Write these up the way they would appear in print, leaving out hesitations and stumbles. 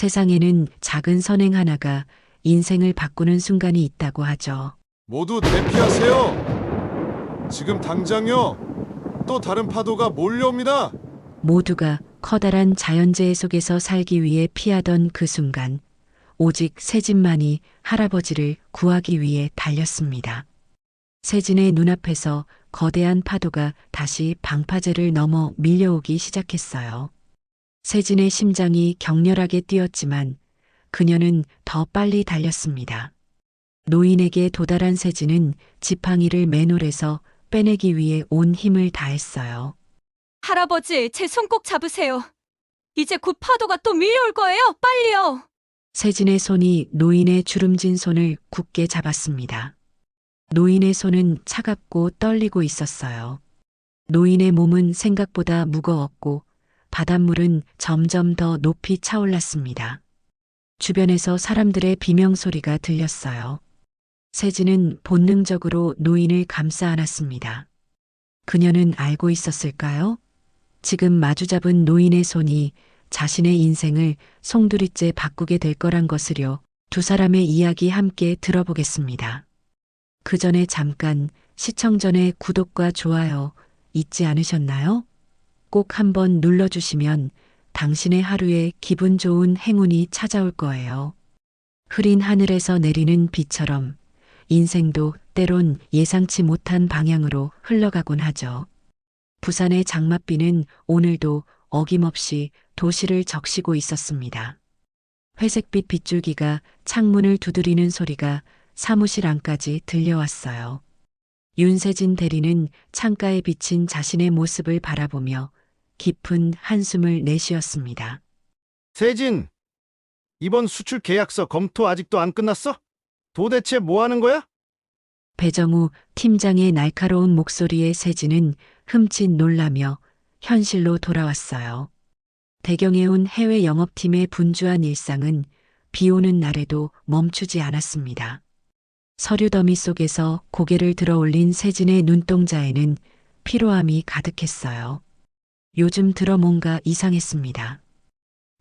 세상에는 작은 선행 하나가 인생을 바꾸는 순간이 있다고 하죠. 모두 대피하세요. 지금 당장요. 또 다른 파도가 몰려옵니다. 모두가 커다란 자연재해 속에서 살기 위해 피하던 그 순간, 오직 세진만이 할아버지를 구하기 위해 달렸습니다. 세진의 눈앞에서 거대한 파도가 다시 방파제를 넘어 밀려오기 시작했어요. 세진의 심장이 격렬하게 뛰었지만 그녀는 더 빨리 달렸습니다. 노인에게 도달한 세진은 지팡이를 맨홀에서 빼내기 위해 온 힘을 다했어요. 할아버지, 제 손 꼭 잡으세요. 이제 곧 파도가 또 밀려올 거예요. 빨리요. 세진의 손이 노인의 주름진 손을 굳게 잡았습니다. 노인의 손은 차갑고 떨리고 있었어요. 노인의 몸은 생각보다 무거웠고 바닷물은 점점 더 높이 차올랐습니다. 주변에서 사람들의 비명소리가 들렸어요. 세진은 본능적으로 노인을 감싸 안았습니다. 그녀는 알고 있었을까요? 지금 마주잡은 노인의 손이 자신의 인생을 송두리째 바꾸게 될 거란 것을요. 두 사람의 이야기 함께 들어보겠습니다. 그 전에 잠깐 시청 전에 구독과 좋아요 잊지 않으셨나요? 꼭 한번 눌러주시면 당신의 하루에 기분 좋은 행운이 찾아올 거예요. 흐린 하늘에서 내리는 비처럼 인생도 때론 예상치 못한 방향으로 흘러가곤 하죠. 부산의 장맛비는 오늘도 어김없이 도시를 적시고 있었습니다. 회색빛 빗줄기가 창문을 두드리는 소리가 사무실 안까지 들려왔어요. 윤세진 대리는 창가에 비친 자신의 모습을 바라보며 깊은 한숨을 내쉬었습니다. 세진, 이번 수출 계약서 검토 아직도 안 끝났어? 도대체 뭐 하는 거야? 배정우 팀장의 날카로운 목소리에 세진은 흠칫 놀라며 현실로 돌아왔어요. 대경해온 해외 영업팀의 분주한 일상은 비 오는 날에도 멈추지 않았습니다. 서류 더미 속에서 고개를 들어 올린 세진의 눈동자에는 피로함이 가득했어요. 요즘 들어 뭔가 이상했습니다.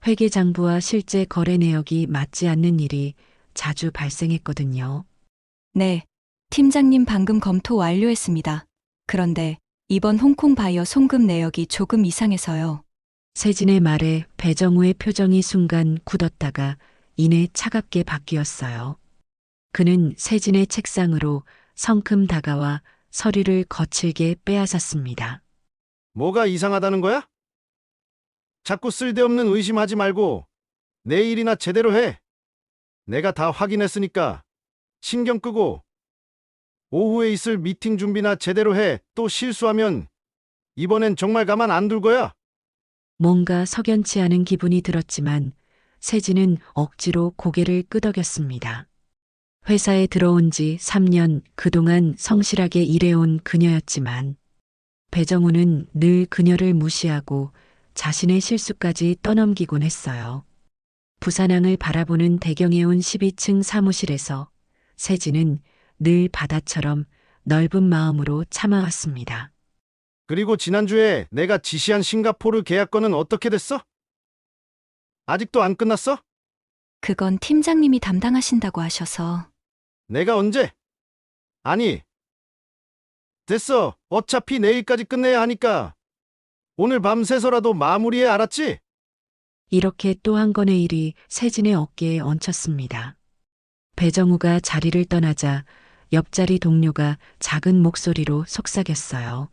회계장부와 실제 거래 내역이 맞지 않는 일이 자주 발생했거든요. 네, 팀장님 방금 검토 완료했습니다. 그런데 이번 홍콩 바이어 송금 내역이 조금 이상해서요. 세진의 말에 배정우의 표정이 순간 굳었다가 이내 차갑게 바뀌었어요. 그는 세진의 책상으로 성큼 다가와 서류를 거칠게 빼앗았습니다. 뭐가 이상하다는 거야? 자꾸 쓸데없는 의심하지 말고 내 일이나 제대로 해. 내가 다 확인했으니까 신경 끄고 오후에 있을 미팅 준비나 제대로 해. 또 실수하면 이번엔 정말 가만 안 둘 거야. 뭔가 석연치 않은 기분이 들었지만 세진은 억지로 고개를 끄덕였습니다. 회사에 들어온 지 3년 그동안 성실하게 일해온 그녀였지만 배정우는 늘 그녀를 무시하고 자신의 실수까지 떠넘기곤 했어요. 부산항을 바라보는 대경해온 12층 사무실에서 세진은 늘 바다처럼 넓은 마음으로 참아왔습니다. 그리고 지난주에 내가 지시한 싱가포르 계약건은 어떻게 됐어? 아직도 안 끝났어? 그건 팀장님이 담당하신다고 하셔서. 내가 언제? 아니, 됐어. 어차피 내일까지 끝내야 하니까 오늘 밤새서라도 마무리해. 알았지? 이렇게 또 한 건의 일이 세진의 어깨에 얹혔습니다. 배정우가 자리를 떠나자 옆자리 동료가 작은 목소리로 속삭였어요.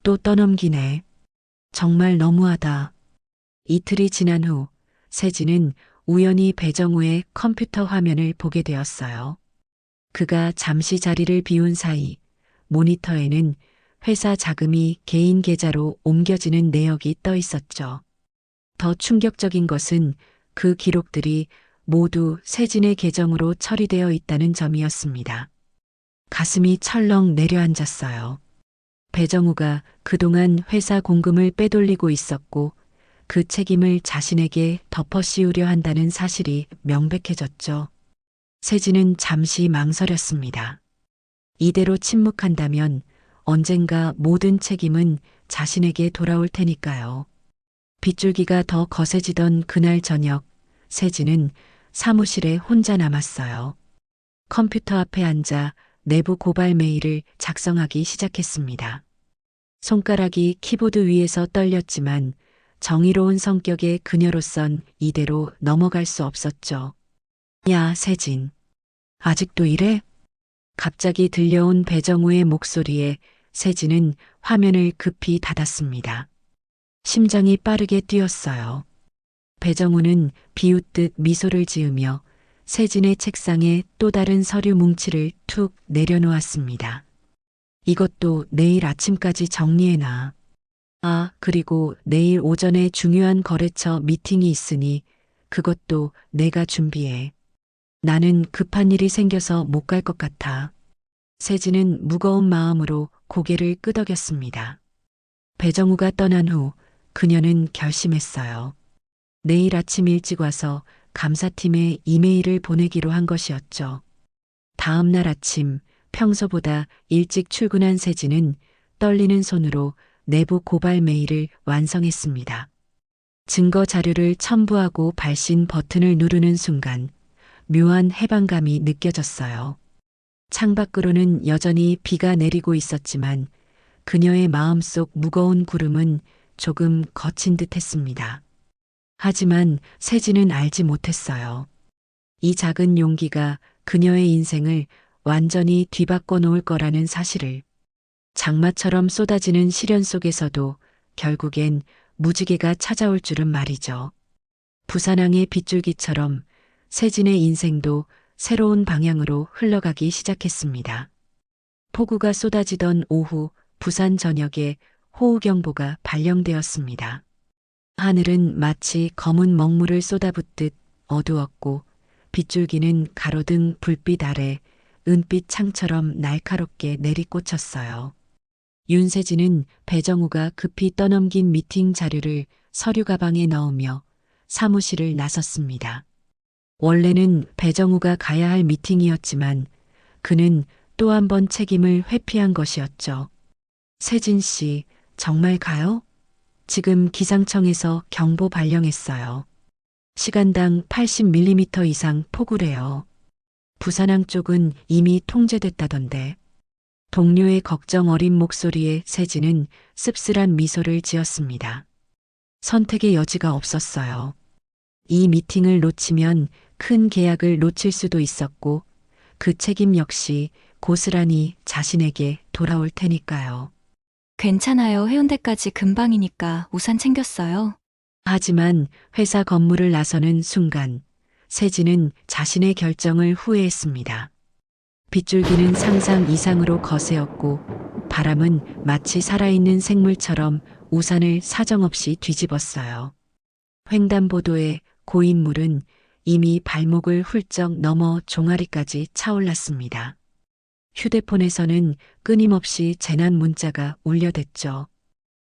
또 떠넘기네. 정말 너무하다. 이틀이 지난 후 세진은 우연히 배정우의 컴퓨터 화면을 보게 되었어요. 그가 잠시 자리를 비운 사이 모니터에는 회사 자금이 개인 계좌로 옮겨지는 내역이 떠 있었죠. 더 충격적인 것은 그 기록들이 모두 세진의 계정으로 처리되어 있다는 점이었습니다. 가슴이 철렁 내려앉았어요. 배정우가 그동안 회사 공금을 빼돌리고 있었고 그 책임을 자신에게 덮어씌우려 한다는 사실이 명백해졌죠. 세진은 잠시 망설였습니다. 이대로 침묵한다면 언젠가 모든 책임은 자신에게 돌아올 테니까요. 빗줄기가 더 거세지던 그날 저녁, 세진은 사무실에 혼자 남았어요. 컴퓨터 앞에 앉아 내부 고발 메일을 작성하기 시작했습니다. 손가락이 키보드 위에서 떨렸지만 정의로운 성격의 그녀로선 이대로 넘어갈 수 없었죠. 야, 세진. 아직도 이래? 갑자기 들려온 배정우의 목소리에 세진은 화면을 급히 닫았습니다. 심장이 빠르게 뛰었어요. 배정우는 비웃듯 미소를 지으며 세진의 책상에 또 다른 서류 뭉치를 툭 내려놓았습니다. 이것도 내일 아침까지 정리해놔. 아, 그리고 내일 오전에 중요한 거래처 미팅이 있으니 그것도 내가 준비해. 나는 급한 일이 생겨서 못 갈 것 같아. 세진은 무거운 마음으로 고개를 끄덕였습니다. 배정우가 떠난 후 그녀는 결심했어요. 내일 아침 일찍 와서 감사팀에 이메일을 보내기로 한 것이었죠. 다음 날 아침 평소보다 일찍 출근한 세진은 떨리는 손으로 내부 고발 메일을 완성했습니다. 증거 자료를 첨부하고 발신 버튼을 누르는 순간 묘한 해방감이 느껴졌어요. 창밖으로는 여전히 비가 내리고 있었지만 그녀의 마음속 무거운 구름은 조금 거친 듯 했습니다. 하지만 세진은 알지 못했어요. 이 작은 용기가 그녀의 인생을 완전히 뒤바꿔 놓을 거라는 사실을. 장마처럼 쏟아지는 시련 속에서도 결국엔 무지개가 찾아올 줄은 말이죠. 부산항의 빗줄기처럼 세진의 인생도 새로운 방향으로 흘러가기 시작했습니다. 폭우가 쏟아지던 오후 부산 전역에 호우경보가 발령되었습니다. 하늘은 마치 검은 먹물을 쏟아붓듯 어두웠고 빗줄기는 가로등 불빛 아래 은빛 창처럼 날카롭게 내리꽂혔어요. 윤세진은 배정우가 급히 떠넘긴 미팅 자료를 서류 가방에 넣으며 사무실을 나섰습니다. 원래는 배정우가 가야 할 미팅이었지만 그는 또 한 번 책임을 회피한 것이었죠. 세진 씨, 정말 가요? 지금 기상청에서 경보 발령했어요. 시간당 80mm 이상 폭우래요. 부산항 쪽은 이미 통제됐다던데. 동료의 걱정 어린 목소리에 세진은 씁쓸한 미소를 지었습니다. 선택의 여지가 없었어요. 이 미팅을 놓치면 큰 계약을 놓칠 수도 있었고 그 책임 역시 고스란히 자신에게 돌아올 테니까요. 괜찮아요. 해운대까지 금방이니까 우산 챙겼어요. 하지만 회사 건물을 나서는 순간 세진은 자신의 결정을 후회했습니다. 빗줄기는 상상 이상으로 거세었고 바람은 마치 살아있는 생물처럼 우산을 사정없이 뒤집었어요. 횡단보도의 고인물은 이미 발목을 훌쩍 넘어 종아리까지 차올랐습니다. 휴대폰에서는 끊임없이 재난 문자가 울려댔죠.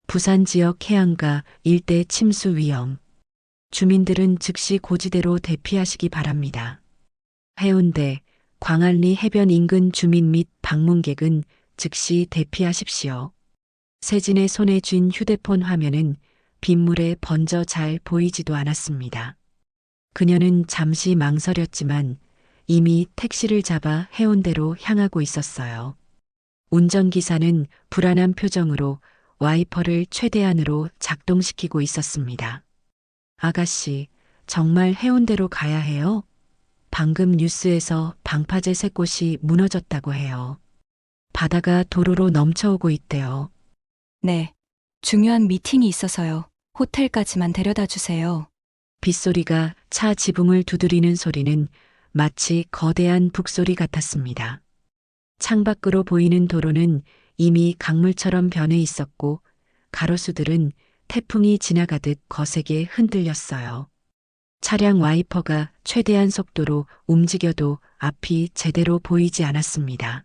부산 지역 해안가 일대 침수 위험. 주민들은 즉시 고지대로 대피하시기 바랍니다. 해운대, 광안리 해변 인근 주민 및 방문객은 즉시 대피하십시오. 세진의 손에 쥔 휴대폰 화면은 빗물에 번져 잘 보이지도 않았습니다. 그녀는 잠시 망설였지만 이미 택시를 잡아 해운대로 향하고 있었어요. 운전기사는 불안한 표정으로 와이퍼를 최대한으로 작동시키고 있었습니다. 아가씨, 정말 해운대로 가야 해요? 방금 뉴스에서 방파제 새 곳이 무너졌다고 해요. 바다가 도로로 넘쳐오고 있대요. 네. 중요한 미팅이 있어서요. 호텔까지만 데려다 주세요. 빗소리가 차 지붕을 두드리는 소리는 마치 거대한 북소리 같았습니다. 창밖으로 보이는 도로는 이미 강물처럼 변해 있었고 가로수들은 태풍이 지나가듯 거세게 흔들렸어요. 차량 와이퍼가 최대한 속도로 움직여도 앞이 제대로 보이지 않았습니다.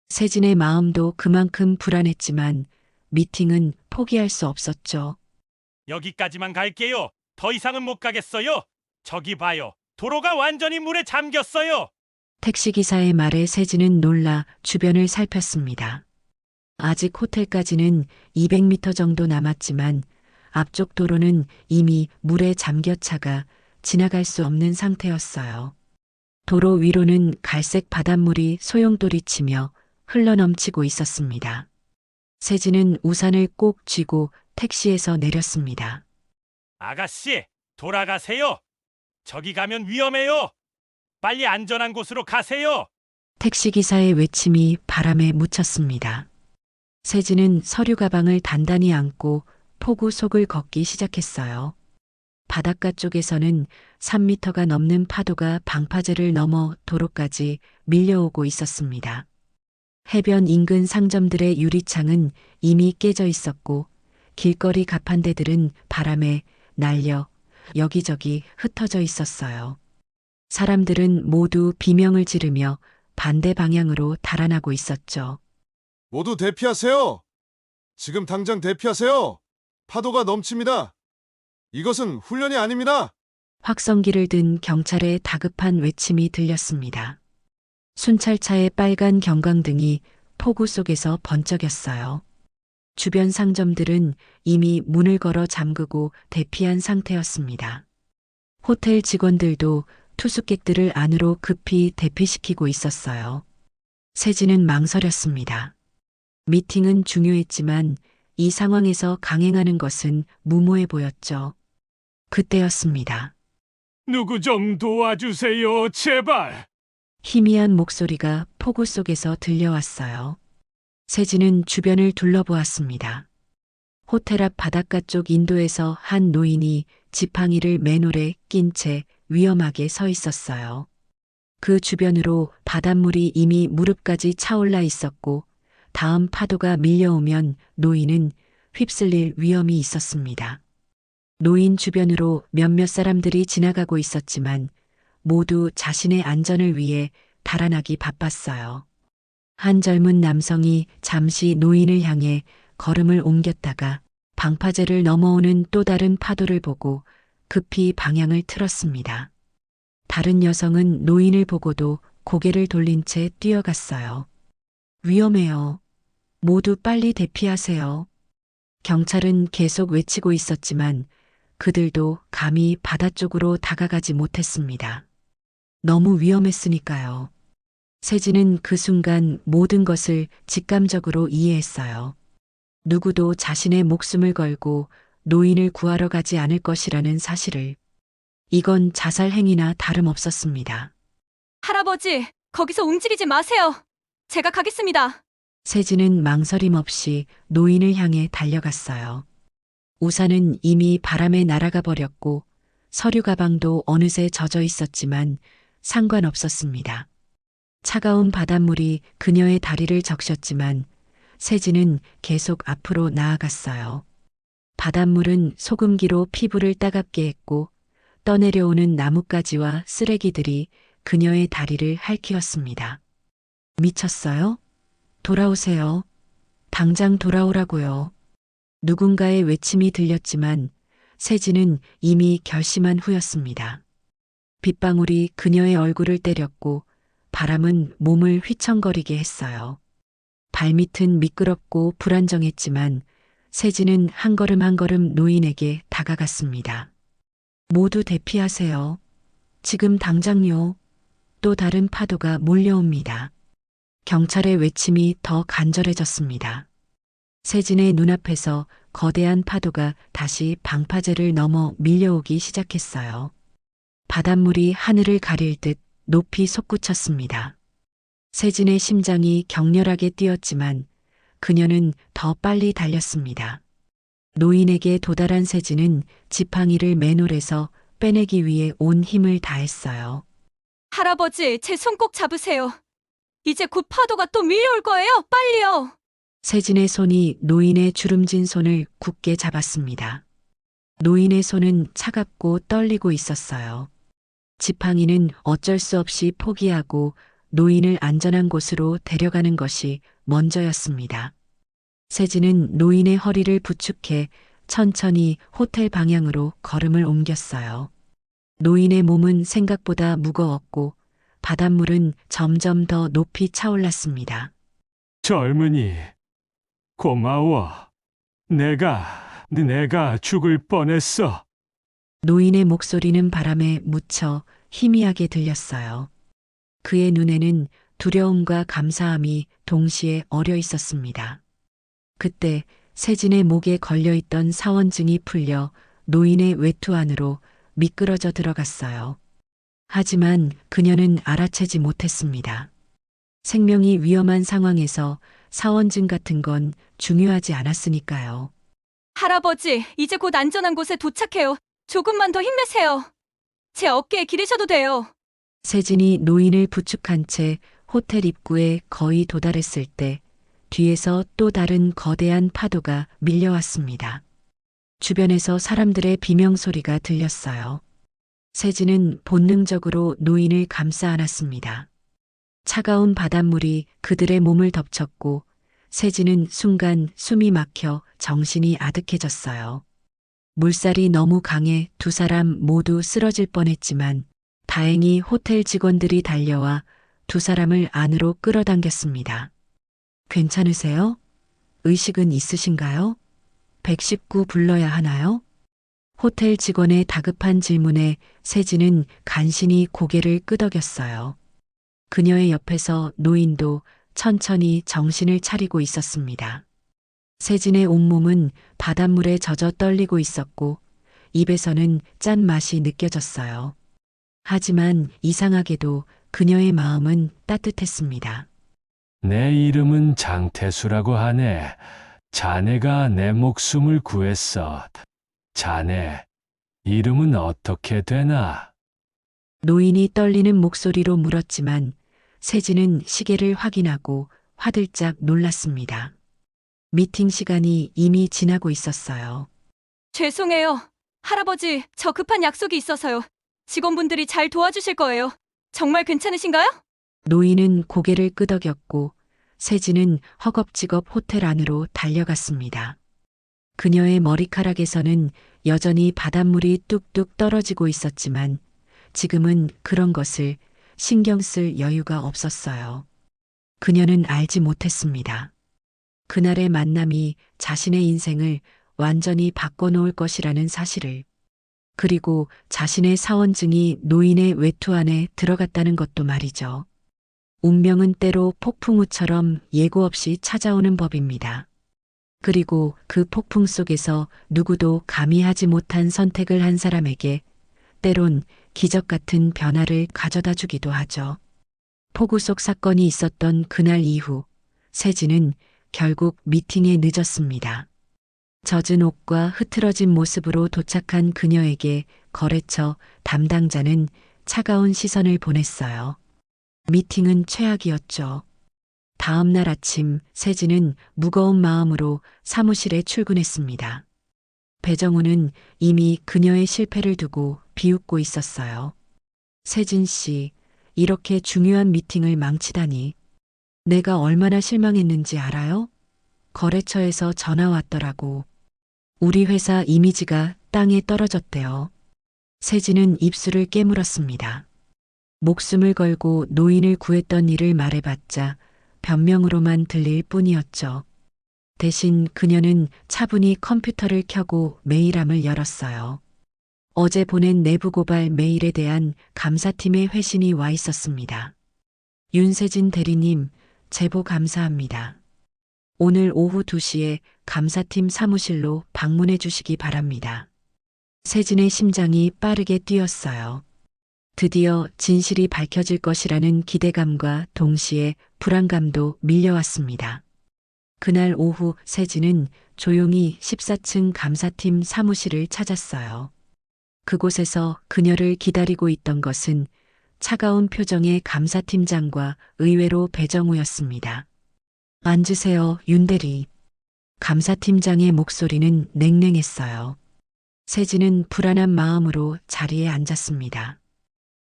세진의 마음도 그만큼 불안했지만 미팅은 포기할 수 없었죠. 여기까지만 갈게요. 더 이상은 못 가겠어요. 저기 봐요. 도로가 완전히 물에 잠겼어요. 택시기사의 말에 세진은 놀라 주변을 살폈습니다. 아직 호텔까지는 200m 정도 남았지만 앞쪽 도로는 이미 물에 잠겨 차가 지나갈 수 없는 상태였어요. 도로 위로는 갈색 바닷물이 소용돌이치며 흘러넘치고 있었습니다. 세진은 우산을 꼭 쥐고 택시에서 내렸습니다. 아가씨, 돌아가세요. 저기 가면 위험해요. 빨리 안전한 곳으로 가세요. 택시기사의 외침이 바람에 묻혔습니다. 세진은 서류 가방을 단단히 안고 폭우 속을 걷기 시작했어요. 바닷가 쪽에서는 3미터가 넘는 파도가 방파제를 넘어 도로까지 밀려오고 있었습니다. 해변 인근 상점들의 유리창은 이미 깨져 있었고 길거리 가판대들은 바람에 날려 여기저기 흩어져 있었어요. 사람들은 모두 비명을 지르며 반대 방향으로 달아나고 있었죠. 모두 대피하세요. 지금 당장 대피하세요. 파도가 넘칩니다. 이것은 훈련이 아닙니다. 확성기를 든 경찰의 다급한 외침이 들렸습니다. 순찰차의 빨간 경광등이 폭우 속에서 번쩍였어요. 주변 상점들은 이미 문을 걸어 잠그고 대피한 상태였습니다. 호텔 직원들도 투숙객들을 안으로 급히 대피시키고 있었어요. 세진은 망설였습니다. 미팅은 중요했지만 이 상황에서 강행하는 것은 무모해 보였죠. 그때였습니다. 누구 좀 도와주세요, 제발. 희미한 목소리가 폭우 속에서 들려왔어요. 세진은 주변을 둘러보았습니다. 호텔 앞 바닷가 쪽 인도에서 한 노인이 지팡이를 맨홀에 낀 채 위험하게 서 있었어요. 그 주변으로 바닷물이 이미 무릎까지 차올라 있었고 다음 파도가 밀려오면 노인은 휩쓸릴 위험이 있었습니다. 노인 주변으로 몇몇 사람들이 지나가고 있었지만 모두 자신의 안전을 위해 달아나기 바빴어요. 한 젊은 남성이 잠시 노인을 향해 걸음을 옮겼다가 방파제를 넘어오는 또 다른 파도를 보고 급히 방향을 틀었습니다. 다른 여성은 노인을 보고도 고개를 돌린 채 뛰어갔어요. 위험해요. 모두 빨리 대피하세요. 경찰은 계속 외치고 있었지만 그들도 감히 바다 쪽으로 다가가지 못했습니다. 너무 위험했으니까요. 세진은 그 순간 모든 것을 직감적으로 이해했어요. 누구도 자신의 목숨을 걸고 노인을 구하러 가지 않을 것이라는 사실을. 이건 자살 행위나 다름없었습니다. 할아버지, 거기서 움직이지 마세요. 제가 가겠습니다. 세진은 망설임 없이 노인을 향해 달려갔어요. 우산은 이미 바람에 날아가 버렸고 서류 가방도 어느새 젖어 있었지만 상관없었습니다. 차가운 바닷물이 그녀의 다리를 적셨지만 세진은 계속 앞으로 나아갔어요. 바닷물은 소금기로 피부를 따갑게 했고 떠내려오는 나뭇가지와 쓰레기들이 그녀의 다리를 핥히었습니다. 미쳤어요? 돌아오세요. 당장 돌아오라고요. 누군가의 외침이 들렸지만 세진은 이미 결심한 후였습니다. 빗방울이 그녀의 얼굴을 때렸고 바람은 몸을 휘청거리게 했어요. 발밑은 미끄럽고 불안정했지만 세진은 한 걸음 한 걸음 노인에게 다가갔습니다. 모두 대피하세요. 지금 당장요. 또 다른 파도가 몰려옵니다. 경찰의 외침이 더 간절해졌습니다. 세진의 눈앞에서 거대한 파도가 다시 방파제를 넘어 밀려오기 시작했어요. 바닷물이 하늘을 가릴 듯 높이 솟구쳤습니다. 세진의 심장이 격렬하게 뛰었지만 그녀는 더 빨리 달렸습니다. 노인에게 도달한 세진은 지팡이를 맨홀에서 빼내기 위해 온 힘을 다했어요. 할아버지, 제 손 꼭 잡으세요. 이제 곧 파도가 또 밀려올 거예요. 빨리요. 세진의 손이 노인의 주름진 손을 굳게 잡았습니다. 노인의 손은 차갑고 떨리고 있었어요. 지팡이는 어쩔 수 없이 포기하고 노인을 안전한 곳으로 데려가는 것이 먼저였습니다. 세진은 노인의 허리를 부축해 천천히 호텔 방향으로 걸음을 옮겼어요. 노인의 몸은 생각보다 무거웠고 바닷물은 점점 더 높이 차올랐습니다. 젊은이, 고마워. 내가 죽을 뻔했어. 노인의 목소리는 바람에 묻혀 희미하게 들렸어요. 그의 눈에는 두려움과 감사함이 동시에 어려 있었습니다. 그때 세진의 목에 걸려있던 사원증이 풀려 노인의 외투 안으로 미끄러져 들어갔어요. 하지만 그녀는 알아채지 못했습니다. 생명이 위험한 상황에서 사원증 같은 건 중요하지 않았으니까요. 할아버지, 이제 곧 안전한 곳에 도착해요. 조금만 더 힘내세요. 제 어깨에 기대셔도 돼요. 세진이 노인을 부축한 채 호텔 입구에 거의 도달했을 때 뒤에서 또 다른 거대한 파도가 밀려왔습니다. 주변에서 사람들의 비명소리가 들렸어요. 세진은 본능적으로 노인을 감싸 안았습니다. 차가운 바닷물이 그들의 몸을 덮쳤고 세진은 순간 숨이 막혀 정신이 아득해졌어요. 물살이 너무 강해 두 사람 모두 쓰러질 뻔했지만 다행히 호텔 직원들이 달려와 두 사람을 안으로 끌어당겼습니다. 괜찮으세요? 의식은 있으신가요? 119 불러야 하나요? 호텔 직원의 다급한 질문에 세진은 간신히 고개를 끄덕였어요. 그녀의 옆에서 노인도 천천히 정신을 차리고 있었습니다. 세진의 온몸은 바닷물에 젖어 떨리고 있었고 입에서는 짠맛이 느껴졌어요. 하지만 이상하게도 그녀의 마음은 따뜻했습니다. 내 이름은 장태수라고 하네. 자네가 내 목숨을 구했어. 자네, 이름은 어떻게 되나? 노인이 떨리는 목소리로 물었지만 세진은 시계를 확인하고 화들짝 놀랐습니다. 미팅 시간이 이미 지나고 있었어요. 죄송해요. 할아버지, 저 급한 약속이 있어서요. 직원분들이 잘 도와주실 거예요. 정말 괜찮으신가요? 노인은 고개를 끄덕였고 세진은 허겁지겁 호텔 안으로 달려갔습니다. 그녀의 머리카락에서는 여전히 바닷물이 뚝뚝 떨어지고 있었지만 지금은 그런 것을 신경 쓸 여유가 없었어요. 그녀는 알지 못했습니다. 그날의 만남이 자신의 인생을 완전히 바꿔놓을 것이라는 사실을, 그리고 자신의 사원증이 노인의 외투 안에 들어갔다는 것도 말이죠. 운명은 때로 폭풍우처럼 예고 없이 찾아오는 법입니다. 그리고 그 폭풍 속에서 누구도 감히 하지 못한 선택을 한 사람에게 때론 기적 같은 변화를 가져다 주기도 하죠. 폭우 속 사건이 있었던 그날 이후 세진은 결국 미팅에 늦었습니다. 젖은 옷과 흐트러진 모습으로 도착한 그녀에게 거래처 담당자는 차가운 시선을 보냈어요. 미팅은 최악이었죠. 다음 날 아침 세진은 무거운 마음으로 사무실에 출근했습니다. 배정우는 이미 그녀의 실패를 두고 비웃고 있었어요. 세진 씨, 이렇게 중요한 미팅을 망치다니. 내가 얼마나 실망했는지 알아요? 거래처에서 전화 왔더라고. 우리 회사 이미지가 땅에 떨어졌대요. 세진은 입술을 깨물었습니다. 목숨을 걸고 노인을 구했던 일을 말해봤자 변명으로만 들릴 뿐이었죠. 대신 그녀는 차분히 컴퓨터를 켜고 메일함을 열었어요. 어제 보낸 내부 고발 메일에 대한 감사팀의 회신이 와 있었습니다. 윤세진 대리님, 제보 감사합니다. 오늘 오후 2시에 감사팀 사무실로 방문해 주시기 바랍니다. 세진의 심장이 빠르게 뛰었어요. 드디어 진실이 밝혀질 것이라는 기대감과 동시에 불안감도 밀려왔습니다. 그날 오후 세진은 조용히 14층 감사팀 사무실을 찾았어요. 그곳에서 그녀를 기다리고 있던 것은 차가운 표정의 감사팀장과 의외로 배정우였습니다. 앉으세요, 윤대리. 감사팀장의 목소리는 냉랭했어요. 세진은 불안한 마음으로 자리에 앉았습니다.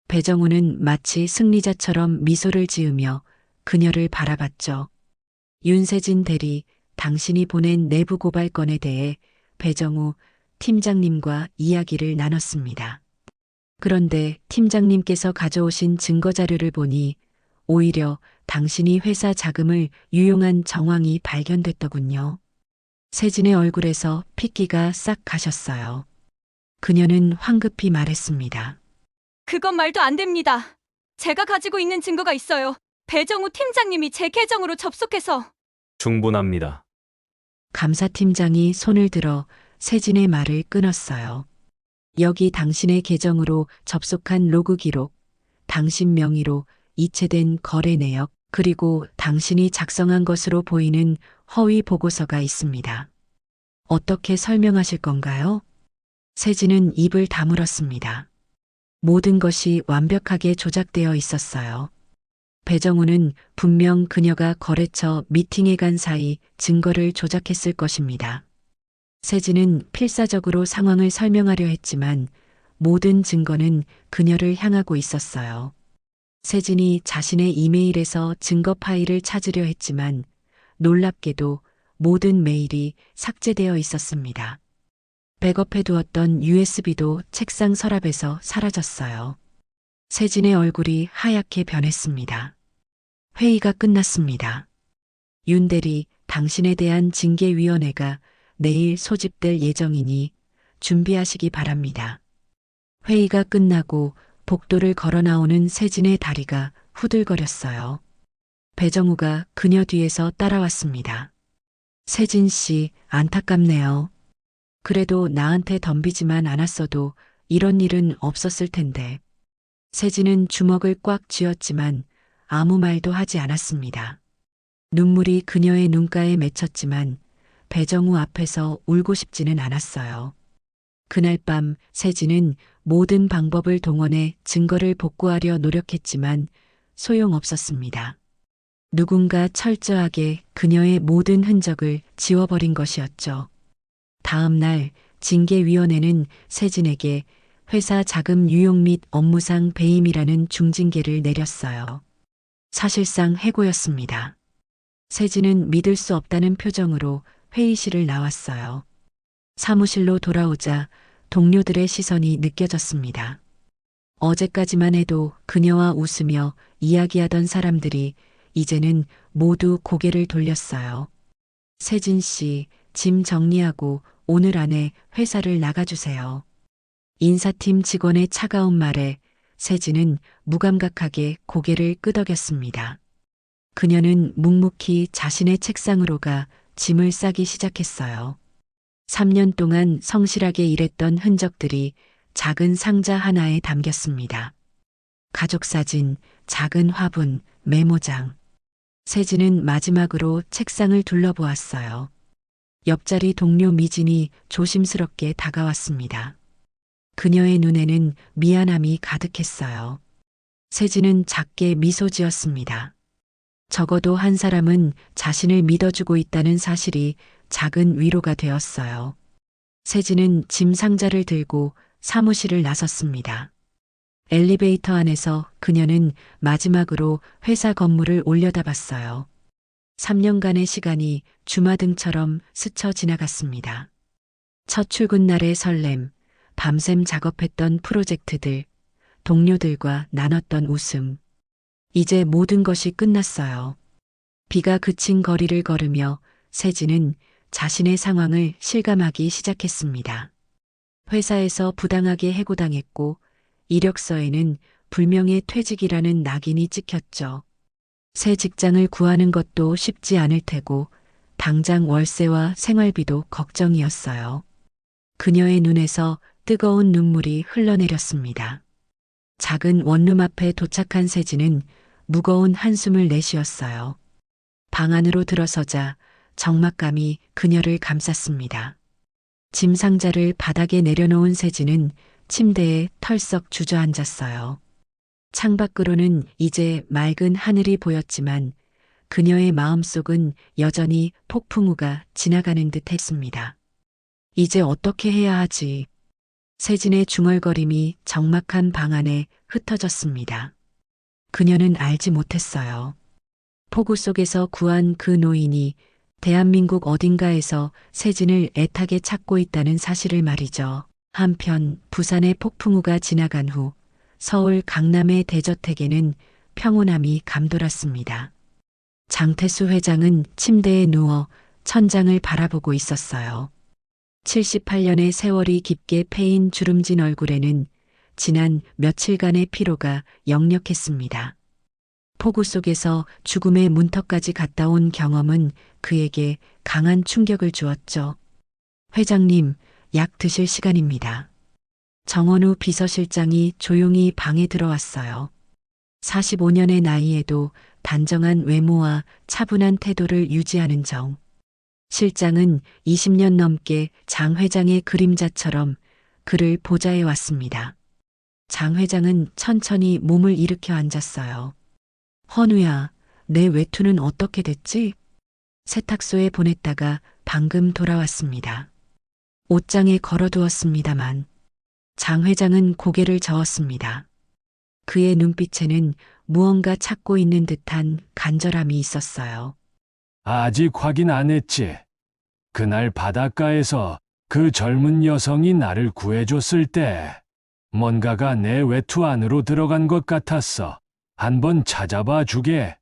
배정우는 마치 승리자처럼 미소를 지으며 그녀를 바라봤죠. 윤세진 대리, 당신이 보낸 내부 고발건에 대해 배정우 팀장님과 이야기를 나눴습니다. 그런데 팀장님께서 가져오신 증거 자료를 보니 오히려 당신이 회사 자금을 유용한 정황이 발견됐더군요. 세진의 얼굴에서 핏기가 싹 가셨어요. 그녀는 황급히 말했습니다. 그건 말도 안 됩니다. 제가 가지고 있는 증거가 있어요. 배정우 팀장님이 제 계정으로 접속해서. 충분합니다. 감사팀장이 손을 들어 세진의 말을 끊었어요. 여기 당신의 계정으로 접속한 로그 기록, 당신 명의로 이체된 거래 내역, 그리고 당신이 작성한 것으로 보이는 허위 보고서가 있습니다. 어떻게 설명하실 건가요? 세진은 입을 다물었습니다. 모든 것이 완벽하게 조작되어 있었어요. 배정우는 분명 그녀가 거래처 미팅에 간 사이 증거를 조작했을 것입니다. 세진은 필사적으로 상황을 설명하려 했지만 모든 증거는 그녀를 향하고 있었어요. 세진이 자신의 이메일에서 증거 파일을 찾으려 했지만 놀랍게도 모든 메일이 삭제되어 있었습니다. 백업해 두었던 USB도 책상 서랍에서 사라졌어요. 세진의 얼굴이 하얗게 변했습니다. 회의가 끝났습니다. 윤 대리, 당신에 대한 징계위원회가 내일 소집될 예정이니 준비하시기 바랍니다. 회의가 끝나고 복도를 걸어 나오는 세진의 다리가 후들거렸어요. 배정우가 그녀 뒤에서 따라왔습니다. 세진 씨, 안타깝네요. 그래도 나한테 덤비지만 않았어도 이런 일은 없었을 텐데. 세진은 주먹을 꽉 쥐었지만 아무 말도 하지 않았습니다. 눈물이 그녀의 눈가에 맺혔지만 배정우 앞에서 울고 싶지는 않았어요. 그날 밤 세진은 모든 방법을 동원해 증거를 복구하려 노력했지만 소용없었습니다. 누군가 철저하게 그녀의 모든 흔적을 지워버린 것이었죠. 다음 날 징계위원회는 세진에게 회사 자금 유용 및 업무상 배임이라는 중징계를 내렸어요. 사실상 해고였습니다. 세진은 믿을 수 없다는 표정으로 회의실을 나왔어요. 사무실로 돌아오자 동료들의 시선이 느껴졌습니다. 어제까지만 해도 그녀와 웃으며 이야기하던 사람들이 이제는 모두 고개를 돌렸어요. 세진 씨, 짐 정리하고 오늘 안에 회사를 나가주세요. 인사팀 직원의 차가운 말에 세진은 무감각하게 고개를 끄덕였습니다. 그녀는 묵묵히 자신의 책상으로 가 짐을 싸기 시작했어요. 3년 동안 성실하게 일했던 흔적들이 작은 상자 하나에 담겼습니다. 가족사진, 작은 화분, 메모장. 세진은 마지막으로 책상을 둘러보았어요. 옆자리 동료 미진이 조심스럽게 다가왔습니다. 그녀의 눈에는 미안함이 가득했어요. 세진은 작게 미소 지었습니다. 적어도 한 사람은 자신을 믿어주고 있다는 사실이 작은 위로가 되었어요. 세진은 짐 상자를 들고 사무실을 나섰습니다. 엘리베이터 안에서 그녀는 마지막으로 회사 건물을 올려다봤어요. 3년간의 시간이 주마등처럼 스쳐 지나갔습니다. 첫 출근 날의 설렘, 밤샘 작업했던 프로젝트들, 동료들과 나눴던 웃음. 이제 모든 것이 끝났어요. 비가 그친 거리를 걸으며 세진은 자신의 상황을 실감하기 시작했습니다. 회사에서 부당하게 해고당했고 이력서에는 불명예 퇴직이라는 낙인이 찍혔죠. 새 직장을 구하는 것도 쉽지 않을 테고 당장 월세와 생활비도 걱정이었어요. 그녀의 눈에서 뜨거운 눈물이 흘러내렸습니다. 작은 원룸 앞에 도착한 세진은 무거운 한숨을 내쉬었어요. 방 안으로 들어서자 적막감이 그녀를 감쌌습니다. 짐 상자를 바닥에 내려놓은 세진은 침대에 털썩 주저앉았어요. 창밖으로는 이제 맑은 하늘이 보였지만 그녀의 마음속은 여전히 폭풍우가 지나가는 듯 했습니다. 이제 어떻게 해야 하지? 세진의 중얼거림이 적막한 방 안에 흩어졌습니다. 그녀는 알지 못했어요. 폭우 속에서 구한 그 노인이 대한민국 어딘가에서 세진을 애타게 찾고 있다는 사실을 말이죠. 한편 부산의 폭풍우가 지나간 후 서울 강남의 대저택에는 평온함이 감돌았습니다. 장태수 회장은 침대에 누워 천장을 바라보고 있었어요. 78년의 세월이 깊게 패인 주름진 얼굴에는 지난 며칠간의 피로가 역력했습니다. 폭우 속에서 죽음의 문턱까지 갔다 온 경험은 그에게 강한 충격을 주었죠. 회장님, 약 드실 시간입니다. 정원우 비서실장이 조용히 방에 들어왔어요. 45년의 나이에도 단정한 외모와 차분한 태도를 유지하는 정. 실장은 20년 넘게 장 회장의 그림자처럼 그를 보좌해 왔습니다. 장 회장은 천천히 몸을 일으켜 앉았어요. 헌우야, 내 외투는 어떻게 됐지? 세탁소에 보냈다가 방금 돌아왔습니다. 옷장에 걸어두었습니다만. 장 회장은 고개를 저었습니다. 그의 눈빛에는 무언가 찾고 있는 듯한 간절함이 있었어요. 아직 확인 안 했지. 그날 바닷가에서 그 젊은 여성이 나를 구해줬을 때 뭔가가 내 외투 안으로 들어간 것 같았어. 한번 찾아봐 주게.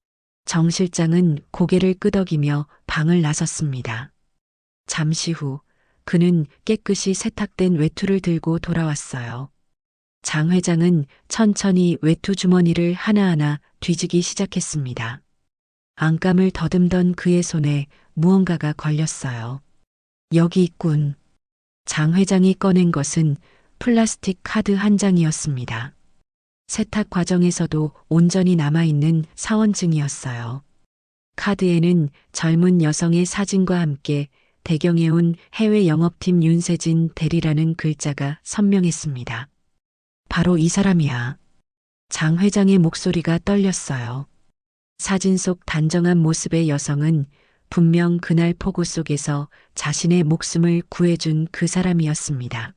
정 실장은 고개를 끄덕이며 방을 나섰습니다. 잠시 후 그는 깨끗이 세탁된 외투를 들고 돌아왔어요. 장 회장은 천천히 외투 주머니를 하나하나 뒤지기 시작했습니다. 안감을 더듬던 그의 손에 무언가가 걸렸어요. 여기 있군. 장 회장이 꺼낸 것은 플라스틱 카드 한 장이었습니다. 세탁 과정에서도 온전히 남아있는 사원증이었어요. 카드에는 젊은 여성의 사진과 함께 대경에 온 해외 영업팀 윤세진 대리라는 글자가 선명했습니다. 바로 이 사람이야. 장 회장의 목소리가 떨렸어요. 사진 속 단정한 모습의 여성은 분명 그날 폭우 속에서 자신의 목숨을 구해준 그 사람이었습니다.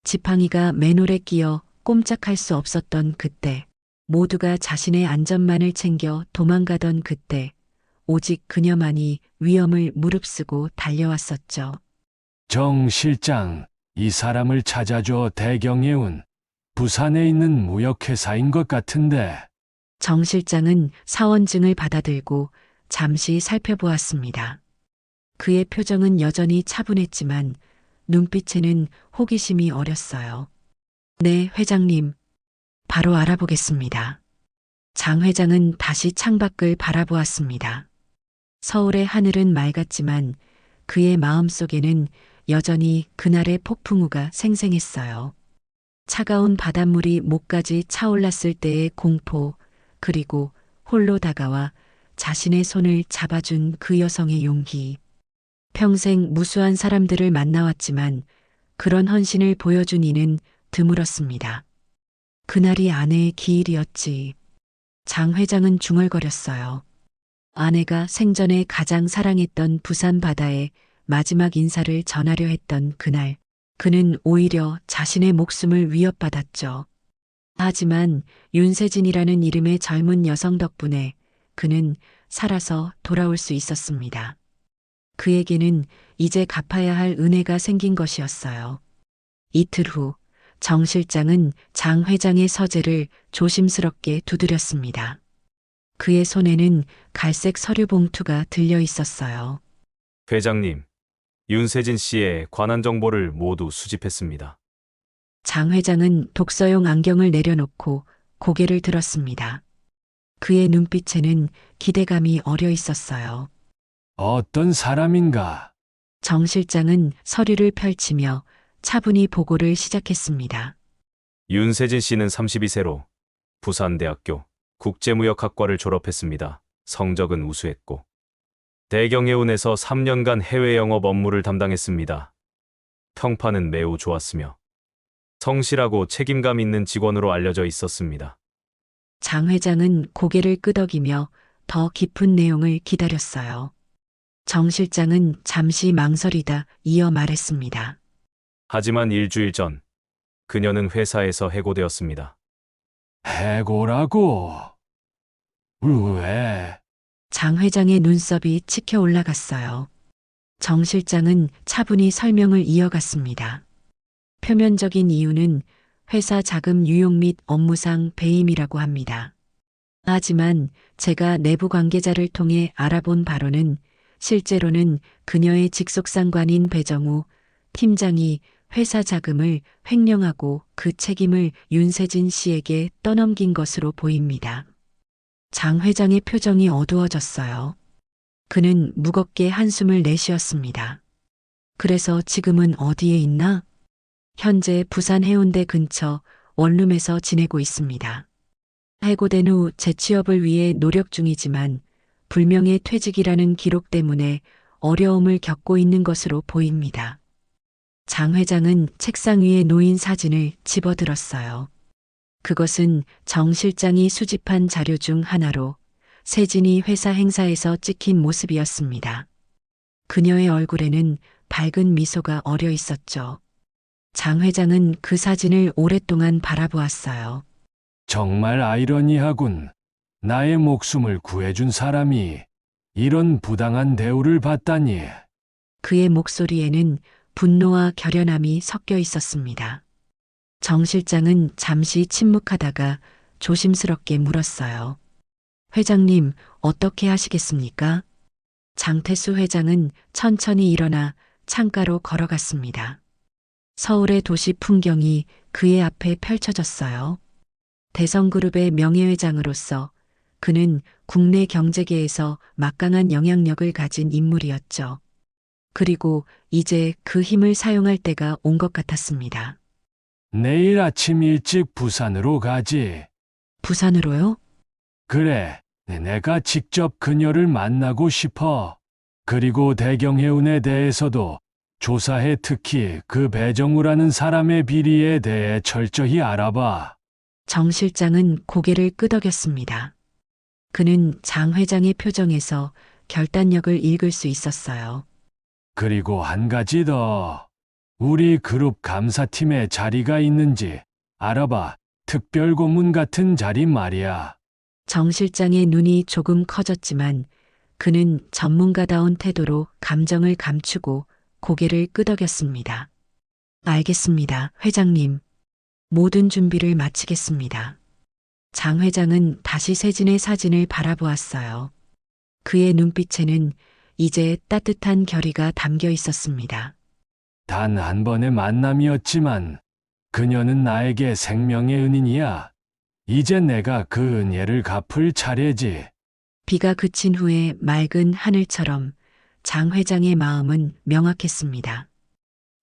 지팡이가 맨홀에 끼어 꼼짝할 수 없었던 그때, 모두가 자신의 안전만을 챙겨 도망가던 그때, 오직 그녀만이 위험을 무릅쓰고 달려왔었죠. 정 실장, 이 사람을 찾아줘. 대경에 온 부산에 있는 무역회사인 것 같은데. 정 실장은 사원증을 받아들고 잠시 살펴보았습니다. 그의 표정은 여전히 차분했지만 눈빛에는 호기심이 어렸어요. 네, 회장님. 바로 알아보겠습니다. 장 회장은 다시 창밖을 바라보았습니다. 서울의 하늘은 맑았지만 그의 마음속에는 여전히 그날의 폭풍우가 생생했어요. 차가운 바닷물이 목까지 차올랐을 때의 공포, 그리고 홀로 다가와 자신의 손을 잡아준 그 여성의 용기. 평생 무수한 사람들을 만나왔지만 그런 헌신을 보여준 이는 드물었습니다. 그날이 아내의 기일이었지. 장 회장은 중얼거렸어요. 아내가 생전에 가장 사랑했던 부산 바다에 마지막 인사를 전하려 했던 그날, 그는 오히려 자신의 목숨을 위협받았죠. 하지만 윤세진이라는 이름의 젊은 여성 덕분에 그는 살아서 돌아올 수 있었습니다. 그에게는 이제 갚아야 할 은혜가 생긴 것이었어요. 이틀 후, 정 실장은 장 회장의 서재를 조심스럽게 두드렸습니다. 그의 손에는 갈색 서류 봉투가 들려 있었어요. 회장님, 윤세진 씨에 관한 정보를 모두 수집했습니다. 장 회장은 독서용 안경을 내려놓고 고개를 들었습니다. 그의 눈빛에는 기대감이 어려 있었어요. 어떤 사람인가? 정 실장은 서류를 펼치며 차분히 보고를 시작했습니다. 윤세진 씨는 32세로 부산대학교 국제무역학과를 졸업했습니다. 성적은 우수했고 대경해운에서 3년간 해외 영업 업무를 담당했습니다. 평판은 매우 좋았으며 성실하고 책임감 있는 직원으로 알려져 있었습니다. 장 회장은 고개를 끄덕이며 더 깊은 내용을 기다렸어요. 정 실장은 잠시 망설이다 이어 말했습니다. 하지만 일주일 전 그녀는 회사에서 해고되었습니다. 해고라고? 왜? 장 회장의 눈썹이 치켜 올라갔어요. 정 실장은 차분히 설명을 이어갔습니다. 표면적인 이유는 회사 자금 유용 및 업무상 배임이라고 합니다. 하지만 제가 내부 관계자를 통해 알아본 바로는 실제로는 그녀의 직속 상관인 배정우 팀장이 회사 자금을 횡령하고 그 책임을 윤세진 씨에게 떠넘긴 것으로 보입니다. 장 회장의 표정이 어두워졌어요. 그는 무겁게 한숨을 내쉬었습니다. 그래서 지금은 어디에 있나? 현재 부산 해운대 근처 원룸에서 지내고 있습니다. 해고된 후 재취업을 위해 노력 중이지만 불명예 퇴직이라는 기록 때문에 어려움을 겪고 있는 것으로 보입니다. 장 회장은 책상 위에 놓인 사진을 집어들었어요. 그것은 정 실장이 수집한 자료 중 하나로 세진이 회사 행사에서 찍힌 모습이었습니다. 그녀의 얼굴에는 밝은 미소가 어려 있었죠. 장 회장은 그 사진을 오랫동안 바라보았어요. 정말 아이러니하군. 나의 목숨을 구해준 사람이 이런 부당한 대우를 받다니. 그의 목소리에는 분노와 결연함이 섞여 있었습니다. 정 실장은 잠시 침묵하다가 조심스럽게 물었어요. 회장님, 어떻게 하시겠습니까? 장태수 회장은 천천히 일어나 창가로 걸어갔습니다. 서울의 도시 풍경이 그의 앞에 펼쳐졌어요. 대성그룹의 명예회장으로서 그는 국내 경제계에서 막강한 영향력을 가진 인물이었죠. 그리고 이제 그 힘을 사용할 때가 온 것 같았습니다. 내일 아침 일찍 부산으로 가지. 부산으로요? 그래, 내가 직접 그녀를 만나고 싶어. 그리고 대경해운에 대해서도 조사해 특히 그 배정우라는 사람의 비리에 대해 철저히 알아봐. 정 실장은 고개를 끄덕였습니다. 그는 장 회장의 표정에서 결단력을 읽을 수 있었어요. 그리고 한 가지 더. 우리 그룹 감사팀에 자리가 있는지 알아봐. 특별 고문 같은 자리 말이야. 정 실장의 눈이 조금 커졌지만 그는 전문가다운 태도로 감정을 감추고 고개를 끄덕였습니다. 알겠습니다, 회장님. 모든 준비를 마치겠습니다. 장 회장은 다시 세진의 사진을 바라보았어요. 그의 눈빛에는 이제 따뜻한 결의가 담겨 있었습니다. 단 한 번의 만남이었지만 그녀는 나에게 생명의 은인이야. 이제 내가 그 은혜를 갚을 차례지. 비가 그친 후에 맑은 하늘처럼 장 회장의 마음은 명확했습니다.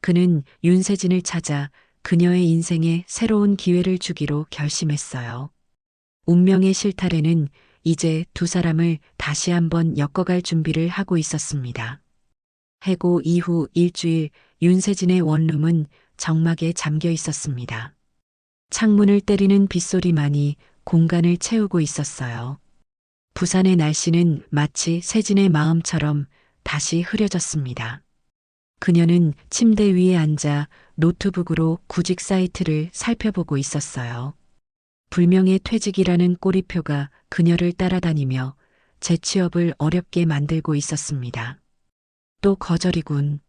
그는 윤세진을 찾아 그녀의 인생에 새로운 기회를 주기로 결심했어요. 운명의 실타래는 이제 두 사람을 다시 한번 엮어갈 준비를 하고 있었습니다. 해고 이후 일주일 윤세진의 원룸은 정막에 잠겨 있었습니다. 창문을 때리는 빗소리만이 공간을 채우고 있었어요. 부산의 날씨는 마치 세진의 마음처럼 다시 흐려졌습니다. 그녀는 침대 위에 앉아 노트북으로 구직 사이트를 살펴보고 있었어요. 불명예 퇴직이라는 꼬리표가 그녀를 따라다니며 재취업을 어렵게 만들고 있었습니다. 또 거절이군.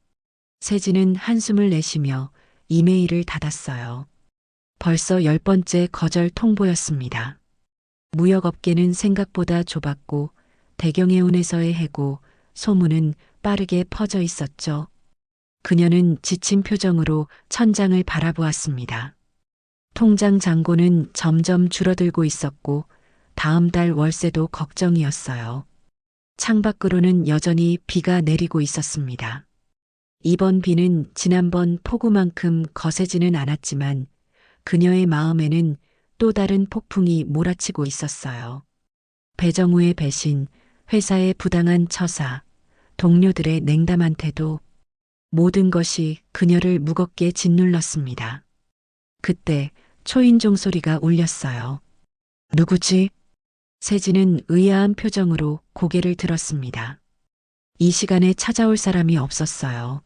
세진은 한숨을 내쉬며 이메일을 닫았어요. 벌써 10번째 거절 통보였습니다. 무역업계는 생각보다 좁았고 대경해운에서의 해고, 소문은 빠르게 퍼져 있었죠. 그녀는 지친 표정으로 천장을 바라보았습니다. 통장 잔고는 점점 줄어들고 있었고 다음 달 월세도 걱정이었어요. 창밖으로는 여전히 비가 내리고 있었습니다. 이번 비는 지난번 폭우만큼 거세지는 않았지만 그녀의 마음에는 또 다른 폭풍이 몰아치고 있었어요. 배정우의 배신, 회사의 부당한 처사, 동료들의 냉담한 태도, 모든 것이 그녀를 무겁게 짓눌렀습니다. 그때 초인종 소리가 울렸어요. 누구지? 세진은 의아한 표정으로 고개를 들었습니다. 이 시간에 찾아올 사람이 없었어요.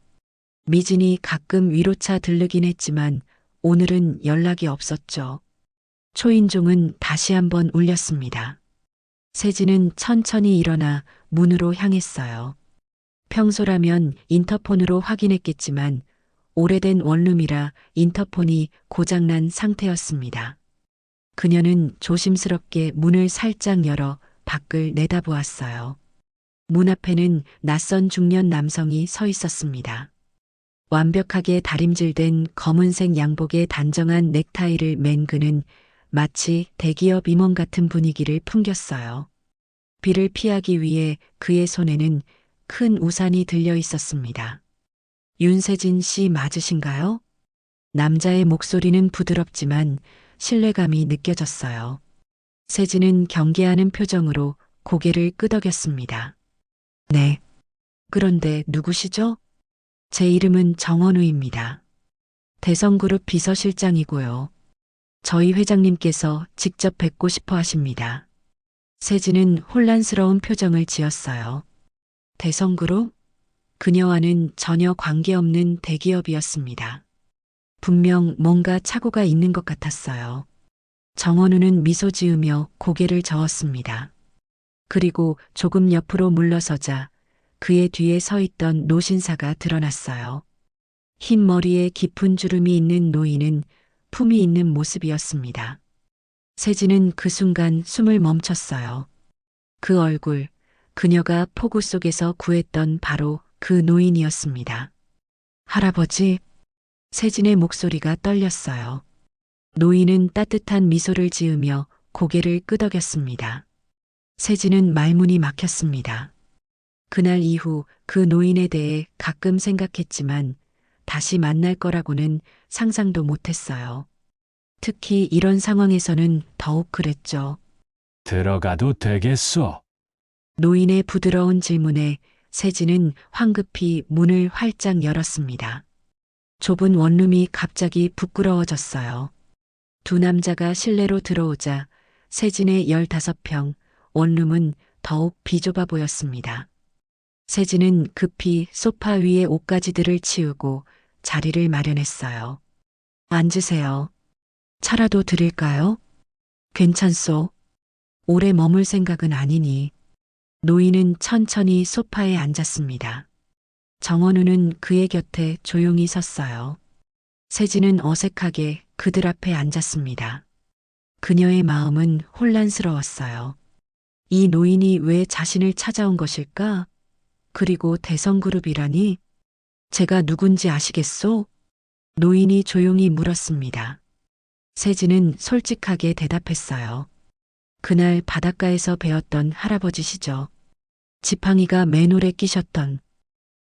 미진이 가끔 위로차 들르긴 했지만 오늘은 연락이 없었죠. 초인종은 다시 한번 울렸습니다. 세진은 천천히 일어나 문으로 향했어요. 평소라면 인터폰으로 확인했겠지만 오래된 원룸이라 인터폰이 고장난 상태였습니다. 그녀는 조심스럽게 문을 살짝 열어 밖을 내다보았어요. 문 앞에는 낯선 중년 남성이 서 있었습니다. 완벽하게 다림질된 검은색 양복에 단정한 넥타이를 맨 그는 마치 대기업 임원 같은 분위기를 풍겼어요. 비를 피하기 위해 그의 손에는 큰 우산이 들려 있었습니다. 윤세진 씨 맞으신가요? 남자의 목소리는 부드럽지만 신뢰감이 느껴졌어요. 세진은 경계하는 표정으로 고개를 끄덕였습니다. 네. 그런데 누구시죠? 제 이름은 정원우입니다. 대성그룹 비서실장이고요. 저희 회장님께서 직접 뵙고 싶어 하십니다. 세진은 혼란스러운 표정을 지었어요. 대성그룹? 그녀와는 전혀 관계없는 대기업이었습니다. 분명 뭔가 착오가 있는 것 같았어요. 정원우는 미소 지으며 고개를 저었습니다. 그리고 조금 옆으로 물러서자 그의 뒤에 서 있던 노신사가 드러났어요. 흰 머리에 깊은 주름이 있는 노인은 품이 있는 모습이었습니다. 세진은 그 순간 숨을 멈췄어요. 그 얼굴, 그녀가 폭우 속에서 구했던 바로 그 노인이었습니다. 할아버지, 세진의 목소리가 떨렸어요. 노인은 따뜻한 미소를 지으며 고개를 끄덕였습니다. 세진은 말문이 막혔습니다. 그날 이후 그 노인에 대해 가끔 생각했지만 다시 만날 거라고는 상상도 못했어요. 특히 이런 상황에서는 더욱 그랬죠. 들어가도 되겠소? 노인의 부드러운 질문에 세진은 황급히 문을 활짝 열었습니다. 좁은 원룸이 갑자기 부끄러워졌어요. 두 남자가 실내로 들어오자 세진의 15평 원룸은 더욱 비좁아 보였습니다. 세진은 급히 소파 위에 옷가지들을 치우고 자리를 마련했어요. 앉으세요. 차라도 드릴까요? 괜찮소. 오래 머물 생각은 아니니. 노인은 천천히 소파에 앉았습니다. 정원우는 그의 곁에 조용히 섰어요. 세진은 어색하게 그들 앞에 앉았습니다. 그녀의 마음은 혼란스러웠어요. 이 노인이 왜 자신을 찾아온 것일까? 그리고 대성그룹이라니? 제가 누군지 아시겠소? 노인이 조용히 물었습니다. 세진은 솔직하게 대답했어요. 그날 바닷가에서 배웠던 할아버지시죠. 지팡이가 맨홀에 끼셨던.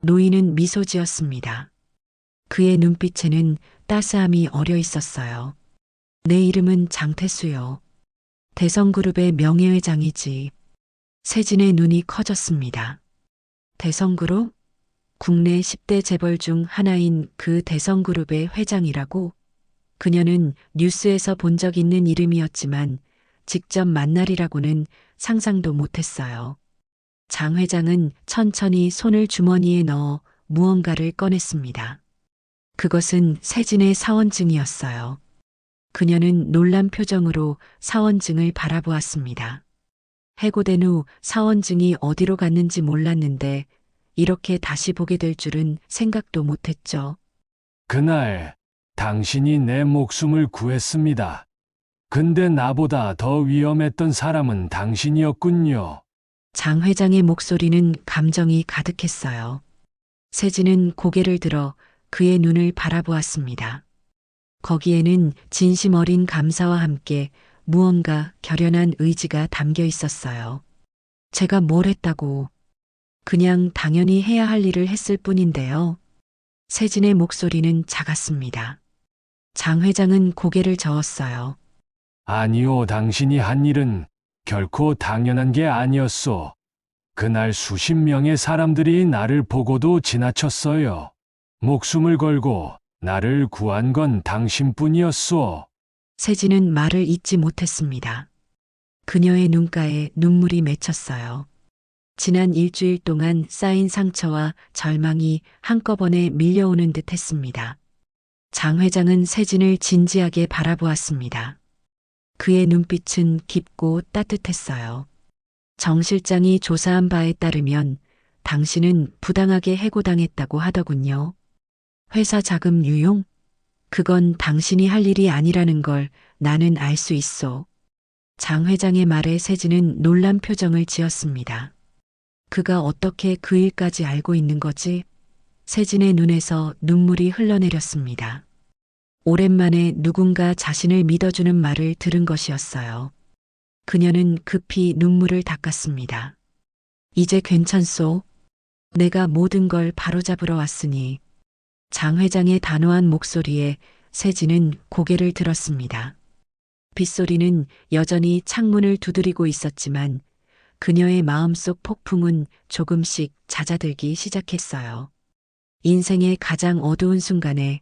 노인은 미소 지었습니다. 그의 눈빛에는 따스함이 어려 있었어요. 내 이름은 장태수요. 대성그룹의 명예회장이지. 세진의 눈이 커졌습니다. 대성그룹? 국내 10대 재벌 중 하나인 그 대성그룹의 회장이라고? 그녀는 뉴스에서 본 적 있는 이름이었지만 직접 만날이라고는 상상도 못했어요. 장 회장은 천천히 손을 주머니에 넣어 무언가를 꺼냈습니다. 그것은 세진의 사원증이었어요. 그녀는 놀란 표정으로 사원증을 바라보았습니다. 해고된 후 사원증이 어디로 갔는지 몰랐는데 이렇게 다시 보게 될 줄은 생각도 못했죠. 그날 당신이 내 목숨을 구했습니다. 근데 나보다 더 위험했던 사람은 당신이었군요. 장 회장의 목소리는 감정이 가득했어요. 세진은 고개를 들어 그의 눈을 바라보았습니다. 거기에는 진심 어린 감사와 함께 무언가 결연한 의지가 담겨 있었어요. 제가 뭘 했다고. 그냥 당연히 해야 할 일을 했을 뿐인데요. 세진의 목소리는 작았습니다. 장 회장은 고개를 저었어요. 아니요, 당신이 한 일은 결코 당연한 게 아니었소. 그날 수십 명의 사람들이 나를 보고도 지나쳤어요. 목숨을 걸고 나를 구한 건 당신뿐이었소. 세진은 말을 잇지 못했습니다. 그녀의 눈가에 눈물이 맺혔어요. 지난 일주일 동안 쌓인 상처와 절망이 한꺼번에 밀려오는 듯 했습니다. 장 회장은 세진을 진지하게 바라보았습니다. 그의 눈빛은 깊고 따뜻했어요. 정 실장이 조사한 바에 따르면 당신은 부당하게 해고당했다고 하더군요. 회사 자금 유용? 그건 당신이 할 일이 아니라는 걸 나는 알 수 있어. 장 회장의 말에 세진은 놀란 표정을 지었습니다. 그가 어떻게 그 일까지 알고 있는 거지? 세진의 눈에서 눈물이 흘러내렸습니다. 오랜만에 누군가 자신을 믿어주는 말을 들은 것이었어요. 그녀는 급히 눈물을 닦았습니다. 이제 괜찮소? 내가 모든 걸 바로잡으러 왔으니. 장 회장의 단호한 목소리에 세진은 고개를 들었습니다. 빗소리는 여전히 창문을 두드리고 있었지만 그녀의 마음속 폭풍은 조금씩 잦아들기 시작했어요. 인생의 가장 어두운 순간에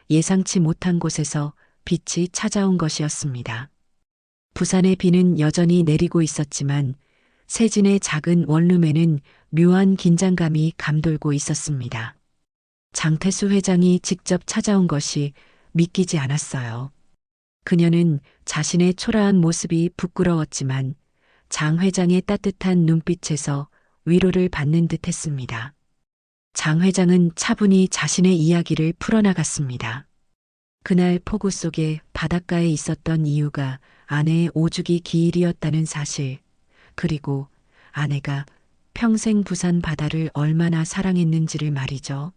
예상치 못한 곳에서 빛이 찾아온 것이었습니다. 부산의 비는 여전히 내리고 있었지만 세진의 작은 원룸에는 묘한 긴장감이 감돌고 있었습니다. 장태수 회장이 직접 찾아온 것이 믿기지 않았어요. 그녀는 자신의 초라한 모습이 부끄러웠지만 장 회장의 따뜻한 눈빛에서 위로를 받는 듯 했습니다. 장 회장은 차분히 자신의 이야기를 풀어나갔습니다. 그날 폭우 속에 바닷가에 있었던 이유가 아내의 오죽이 기일이었다는 사실, 그리고 아내가 평생 부산 바다를 얼마나 사랑했는지를 말이죠.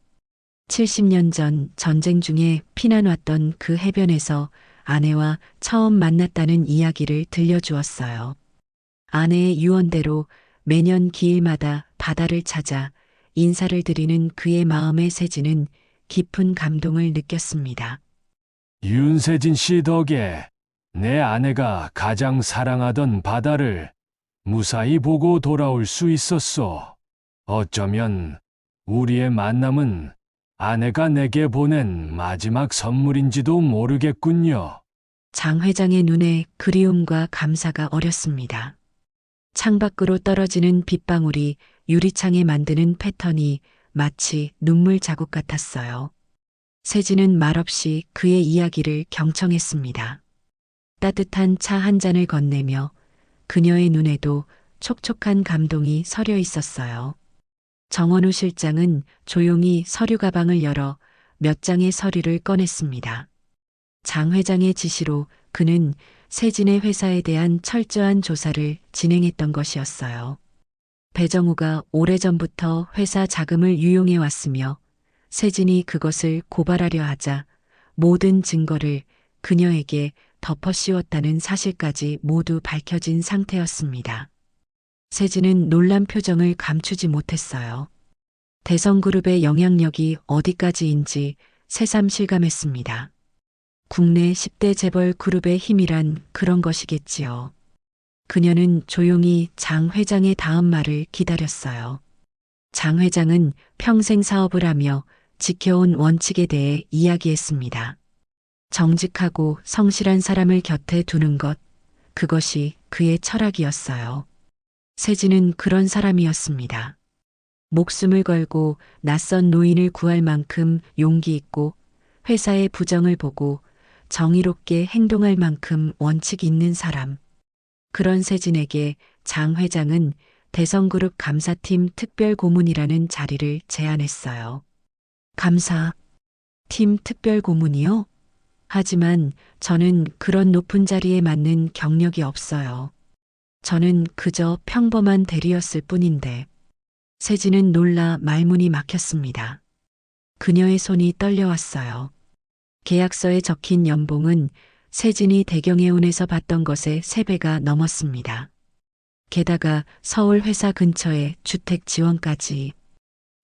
70년 전 전쟁 중에 피난 왔던 그 해변에서 아내와 처음 만났다는 이야기를 들려주었어요. 아내의 유언대로 매년 기일마다 바다를 찾아 인사를 드리는 그의 마음의 세진은 깊은 감동을 느꼈습니다. 윤세진 씨 덕에 내 아내가 가장 사랑하던 바다를 무사히 보고 돌아올 수 있었소. 어쩌면 우리의 만남은 아내가 내게 보낸 마지막 선물인지도 모르겠군요. 장 회장의 눈에 그리움과 감사가 어렸습니다. 창밖으로 떨어지는 빗방울이 유리창에 만드는 패턴이 마치 눈물 자국 같았어요. 세진은 말없이 그의 이야기를 경청했습니다. 따뜻한 차 한 잔을 건네며 그녀의 눈에도 촉촉한 감동이 서려 있었어요. 정원우 실장은 조용히 서류 가방을 열어 몇 장의 서류를 꺼냈습니다. 장 회장의 지시로 그는 세진의 회사에 대한 철저한 조사를 진행했던 것이었어요. 배정우가 오래전부터 회사 자금을 유용해 왔으며 세진이 그것을 고발하려 하자 모든 증거를 그녀에게 덮어씌웠다는 사실까지 모두 밝혀진 상태였습니다. 세진은 놀란 표정을 감추지 못했어요. 대성그룹의 영향력이 어디까지인지 새삼 실감했습니다. 국내 10대 재벌 그룹의 힘이란 그런 것이겠지요. 그녀는 조용히 장 회장의 다음 말을 기다렸어요. 장 회장은 평생 사업을 하며 지켜온 원칙에 대해 이야기했습니다. 정직하고 성실한 사람을 곁에 두는 것, 그것이 그의 철학이었어요. 세진은 그런 사람이었습니다. 목숨을 걸고 낯선 노인을 구할 만큼 용기 있고 회사의 부정을 보고 정의롭게 행동할 만큼 원칙 있는 사람. 그런 세진에게 장 회장은 대성그룹 감사팀 특별고문이라는 자리를 제안했어요. 감사팀 특별고문이요? 하지만 저는 그런 높은 자리에 맞는 경력이 없어요. 저는 그저 평범한 대리였을 뿐인데. 세진은 놀라 말문이 막혔습니다. 그녀의 손이 떨려왔어요. 계약서에 적힌 연봉은 세진이 대경해운에서 받던 것의 3배가 넘었습니다. 게다가 서울 회사 근처에 주택 지원까지.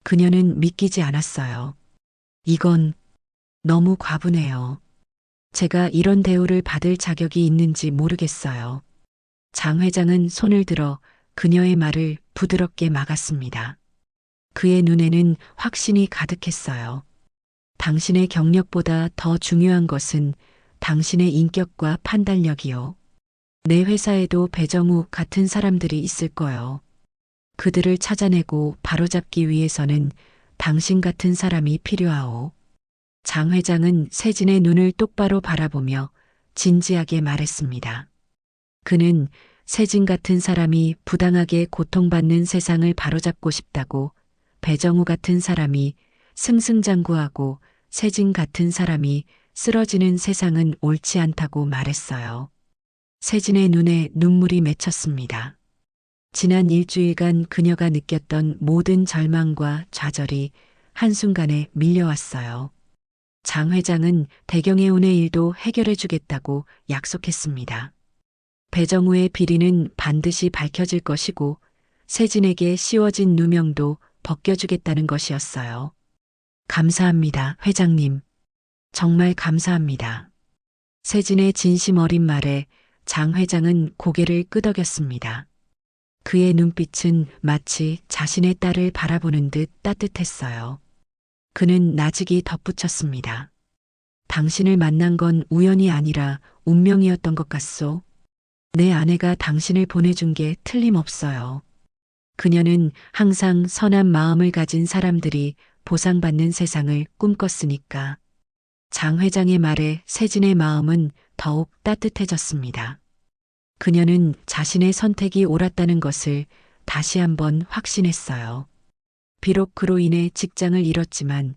그녀는 믿기지 않았어요. 이건 너무 과분해요. 제가 이런 대우를 받을 자격이 있는지 모르겠어요. 장 회장은 손을 들어 그녀의 말을 부드럽게 막았습니다. 그의 눈에는 확신이 가득했어요. 당신의 경력보다 더 중요한 것은 당신의 인격과 판단력이요. 내 회사에도 배정우 같은 사람들이 있을 거요. 그들을 찾아내고 바로잡기 위해서는 당신 같은 사람이 필요하오. 장 회장은 세진의 눈을 똑바로 바라보며 진지하게 말했습니다. 그는 세진 같은 사람이 부당하게 고통받는 세상을 바로잡고 싶다고, 배정우 같은 사람이 승승장구하고 세진 같은 사람이 쓰러지는 세상은 옳지 않다고 말했어요. 세진의 눈에 눈물이 맺혔습니다. 지난 일주일간 그녀가 느꼈던 모든 절망과 좌절이 한순간에 밀려왔어요. 장 회장은 대경해운의 일도 해결해 주겠다고 약속했습니다. 배정우의 비리는 반드시 밝혀질 것이고 세진에게 씌워진 누명도 벗겨주겠다는 것이었어요. 감사합니다, 회장님. 정말 감사합니다. 세진의 진심 어린 말에 장 회장은 고개를 끄덕였습니다. 그의 눈빛은 마치 자신의 딸을 바라보는 듯 따뜻했어요. 그는 나직이 덧붙였습니다. 당신을 만난 건 우연이 아니라 운명이었던 것 같소. 내 아내가 당신을 보내준 게 틀림없어요. 그녀는 항상 선한 마음을 가진 사람들이 보상받는 세상을 꿈꿨으니까. 장 회장의 말에 세진의 마음은 더욱 따뜻해졌습니다. 그녀는 자신의 선택이 옳았다는 것을 다시 한번 확신했어요. 비록 그로 인해 직장을 잃었지만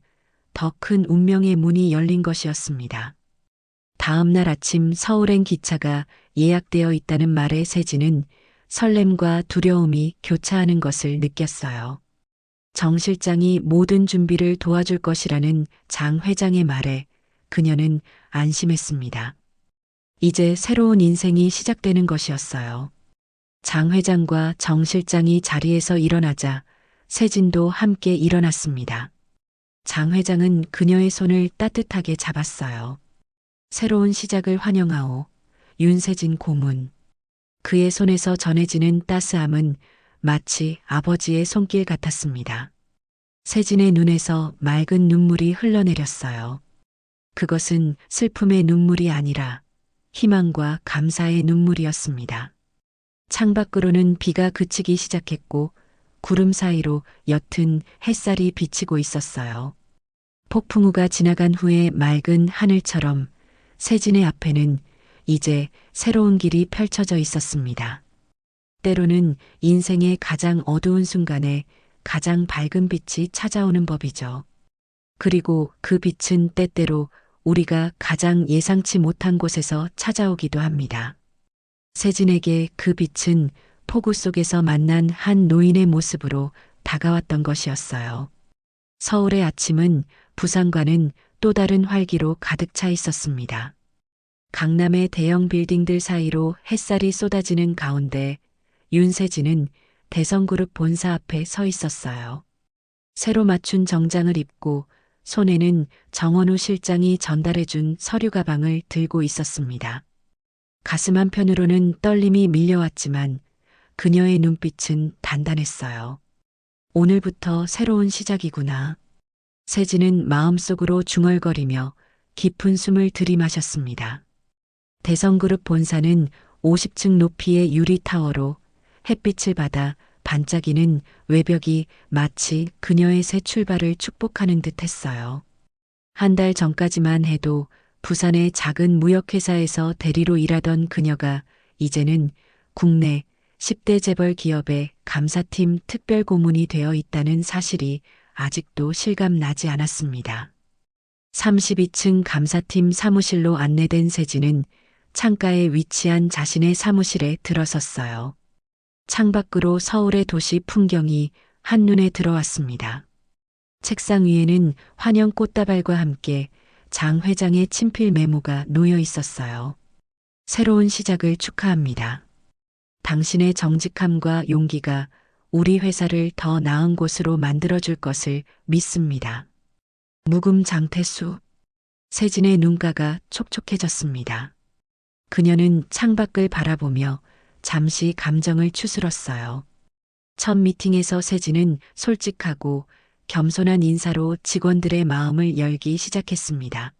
더 큰 운명의 문이 열린 것이었습니다. 다음 날 아침 서울행 기차가 예약되어 있다는 말에 세진은 설렘과 두려움이 교차하는 것을 느꼈어요. 정 실장이 모든 준비를 도와줄 것이라는 장 회장의 말에 그녀는 안심했습니다. 이제 새로운 인생이 시작되는 것이었어요. 장 회장과 정 실장이 자리에서 일어나자 세진도 함께 일어났습니다. 장 회장은 그녀의 손을 따뜻하게 잡았어요. 새로운 시작을 환영하오. 윤세진 고문. 그의 손에서 전해지는 따스함은 마치 아버지의 손길 같았습니다. 세진의 눈에서 맑은 눈물이 흘러내렸어요. 그것은 슬픔의 눈물이 아니라 희망과 감사의 눈물이었습니다. 창밖으로는 비가 그치기 시작했고 구름 사이로 옅은 햇살이 비치고 있었어요. 폭풍우가 지나간 후에 맑은 하늘처럼 세진의 앞에는 이제 새로운 길이 펼쳐져 있었습니다. 때로는 인생의 가장 어두운 순간에 가장 밝은 빛이 찾아오는 법이죠. 그리고 그 빛은 때때로 우리가 가장 예상치 못한 곳에서 찾아오기도 합니다. 세진에게 그 빛은 폭우 속에서 만난 한 노인의 모습으로 다가왔던 것이었어요. 서울의 아침은 부산과는 또 다른 활기로 가득 차 있었습니다. 강남의 대형 빌딩들 사이로 햇살이 쏟아지는 가운데 윤세진은 대성그룹 본사 앞에 서 있었어요. 새로 맞춘 정장을 입고 손에는 정원우 실장이 전달해준 서류 가방을 들고 있었습니다. 가슴 한편으로는 떨림이 밀려왔지만 그녀의 눈빛은 단단했어요. 오늘부터 새로운 시작이구나. 세진은 마음속으로 중얼거리며 깊은 숨을 들이마셨습니다. 대성그룹 본사는 50층 높이의 유리타워로 햇빛을 받아 반짝이는 외벽이 마치 그녀의 새 출발을 축복하는 듯 했어요. 한 달 전까지만 해도 부산의 작은 무역회사에서 대리로 일하던 그녀가 이제는 국내 10대 재벌 기업의 감사팀 특별 고문이 되어 있다는 사실이 아직도 실감나지 않았습니다. 32층 감사팀 사무실로 안내된 세진은 창가에 위치한 자신의 사무실에 들어섰어요. 창밖으로 서울의 도시 풍경이 한눈에 들어왔습니다. 책상 위에는 환영 꽃다발과 함께 장 회장의 친필 메모가 놓여 있었어요. 새로운 시작을 축하합니다. 당신의 정직함과 용기가 우리 회사를 더 나은 곳으로 만들어줄 것을 믿습니다. 묵음 장태수. 세진의 눈가가 촉촉해졌습니다. 그녀는 창밖을 바라보며 잠시 감정을 추스렀어요. 첫 미팅에서 세진은 솔직하고 겸손한 인사로 직원들의 마음을 열기 시작했습니다.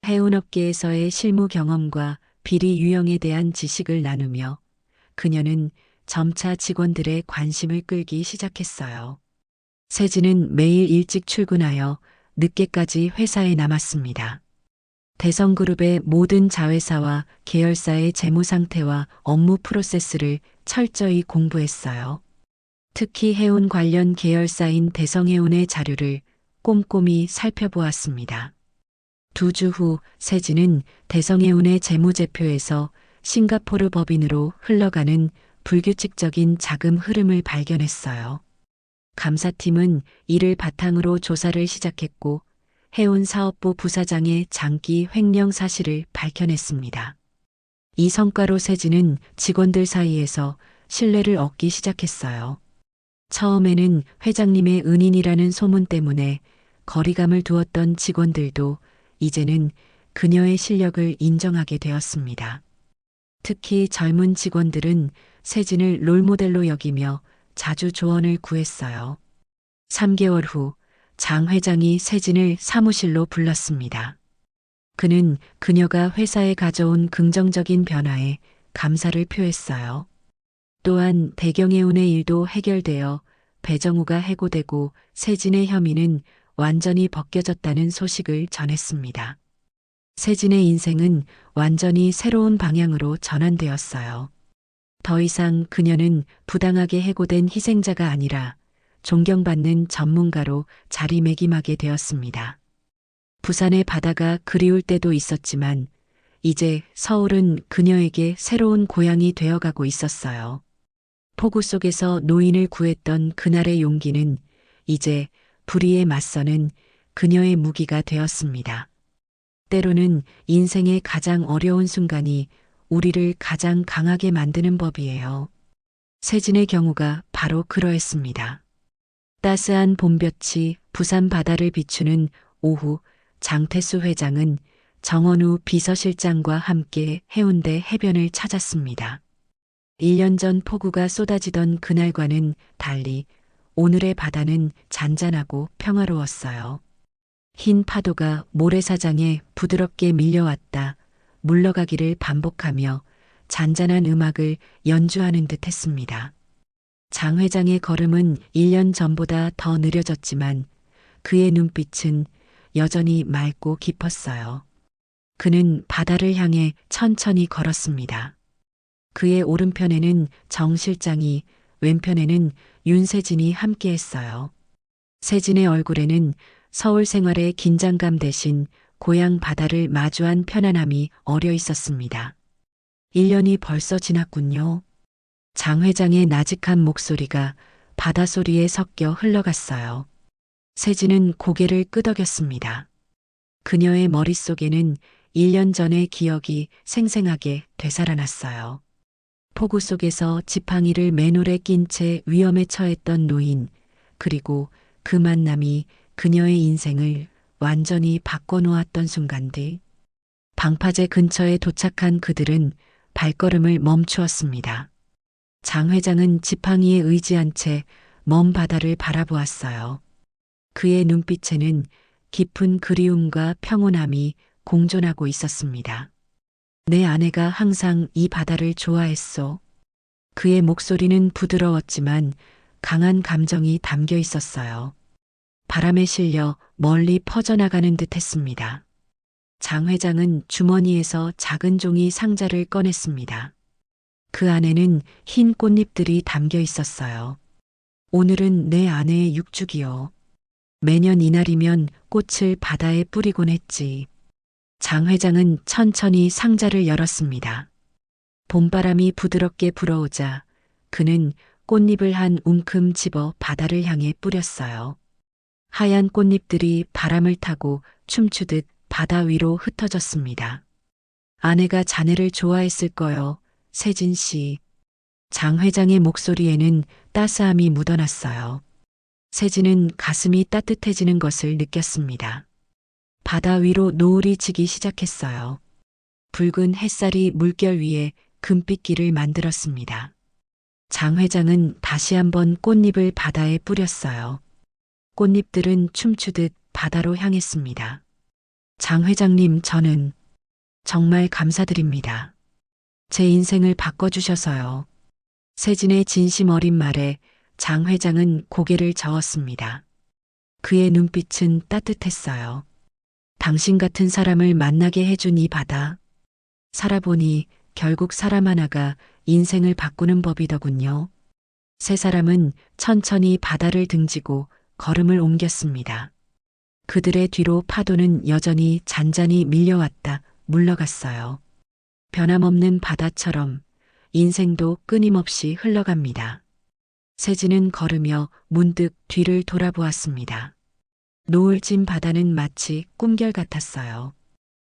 해운업계에서의 실무 경험과 비리 유형에 대한 지식을 나누며 그녀는 점차 직원들의 관심을 끌기 시작했어요. 세진은 매일 일찍 출근하여 늦게까지 회사에 남았습니다. 대성그룹의 모든 자회사와 계열사의 재무 상태와 업무 프로세스를 철저히 공부했어요. 특히 해운 관련 계열사인 대성해운의 자료를 꼼꼼히 살펴보았습니다. 2주 후 세진은 대성해운의 재무제표에서 싱가포르 법인으로 흘러가는 불규칙적인 자금 흐름을 발견했어요. 감사팀은 이를 바탕으로 조사를 시작했고 해운사업부 부사장의 장기 횡령 사실을 밝혀냈습니다. 이 성과로 세진은 직원들 사이에서 신뢰를 얻기 시작했어요. 처음에는 회장님의 은인이라는 소문 때문에 거리감을 두었던 직원들도 이제는 그녀의 실력을 인정하게 되었습니다. 특히 젊은 직원들은 세진을 롤모델로 여기며 자주 조언을 구했어요. 3개월 후 장 회장이 세진을 사무실로 불렀습니다. 그는 그녀가 회사에 가져온 긍정적인 변화에 감사를 표했어요. 또한 대경해운의 일도 해결되어 배정우가 해고되고 세진의 혐의는 완전히 벗겨졌다는 소식을 전했습니다. 세진의 인생은 완전히 새로운 방향으로 전환되었어요. 더 이상 그녀는 부당하게 해고된 희생자가 아니라 존경받는 전문가로 자리매김하게 되었습니다. 부산의 바다가 그리울 때도 있었지만 이제 서울은 그녀에게 새로운 고향이 되어가고 있었어요. 폭우 속에서 노인을 구했던 그날의 용기는 이제 불의에 맞서는 그녀의 무기가 되었습니다. 때로는 인생의 가장 어려운 순간이 우리를 가장 강하게 만드는 법이에요. 세진의 경우가 바로 그러했습니다. 따스한 봄볕이 부산 바다를 비추는 오후, 장태수 회장은 정원우 비서실장과 함께 해운대 해변을 찾았습니다. 1년 전 폭우가 쏟아지던 그날과는 달리 오늘의 바다는 잔잔하고 평화로웠어요. 흰 파도가 모래사장에 부드럽게 밀려왔다 물러가기를 반복하며 잔잔한 음악을 연주하는 듯 했습니다. 장 회장의 걸음은 1년 전보다 더 느려졌지만 그의 눈빛은 여전히 맑고 깊었어요. 그는 바다를 향해 천천히 걸었습니다. 그의 오른편에는 정 실장이, 왼편에는 윤세진이 함께했어요. 세진의 얼굴에는 서울 생활의 긴장감 대신 고향 바다를 마주한 편안함이 어려 있었습니다. 1년이 벌써 지났군요. 장 회장의 나직한 목소리가 바다 소리에 섞여 흘러갔어요. 세진은 고개를 끄덕였습니다. 그녀의 머릿속에는 1년 전의 기억이 생생하게 되살아났어요. 폭우 속에서 지팡이를 맨홀에 낀 채 위험에 처했던 노인, 그리고 그 만남이 그녀의 인생을 완전히 바꿔놓았던 순간들. 방파제 근처에 도착한 그들은 발걸음을 멈추었습니다. 장 회장은 지팡이에 의지한 채 먼 바다를 바라보았어요. 그의 눈빛에는 깊은 그리움과 평온함이 공존하고 있었습니다. 내 아내가 항상 이 바다를 좋아했소. 그의 목소리는 부드러웠지만 강한 감정이 담겨 있었어요. 바람에 실려 멀리 퍼져나가는 듯 했습니다. 장 회장은 주머니에서 작은 종이 상자를 꺼냈습니다. 그 안에는 흰 꽃잎들이 담겨 있었어요. 오늘은 내 아내의 육축이요. 매년 이날이면 꽃을 바다에 뿌리곤 했지. 장 회장은 천천히 상자를 열었습니다. 봄바람이 부드럽게 불어오자 그는 꽃잎을 한 움큼 집어 바다를 향해 뿌렸어요. 하얀 꽃잎들이 바람을 타고 춤추듯 바다 위로 흩어졌습니다. 아내가 자네를 좋아했을 거요. 세진 씨. 장 회장의 목소리에는 따스함이 묻어났어요. 세진은 가슴이 따뜻해지는 것을 느꼈습니다. 바다 위로 노을이 지기 시작했어요. 붉은 햇살이 물결 위에 금빛길을 만들었습니다. 장 회장은 다시 한번 꽃잎을 바다에 뿌렸어요. 꽃잎들은 춤추듯 바다로 향했습니다. 장 회장님, 저는 정말 감사드립니다. 제 인생을 바꿔주셔서요. 세진의 진심 어린 말에 장 회장은 고개를 저었습니다. 그의 눈빛은 따뜻했어요. 당신 같은 사람을 만나게 해준 이 바다. 살아보니 결국 사람 하나가 인생을 바꾸는 법이더군요. 세 사람은 천천히 바다를 등지고 걸음을 옮겼습니다. 그들의 뒤로 파도는 여전히 잔잔히 밀려왔다 물러갔어요. 변함없는 바다처럼 인생도 끊임없이 흘러갑니다. 세진은 걸으며 문득 뒤를 돌아보았습니다. 노을진 바다는 마치 꿈결 같았어요.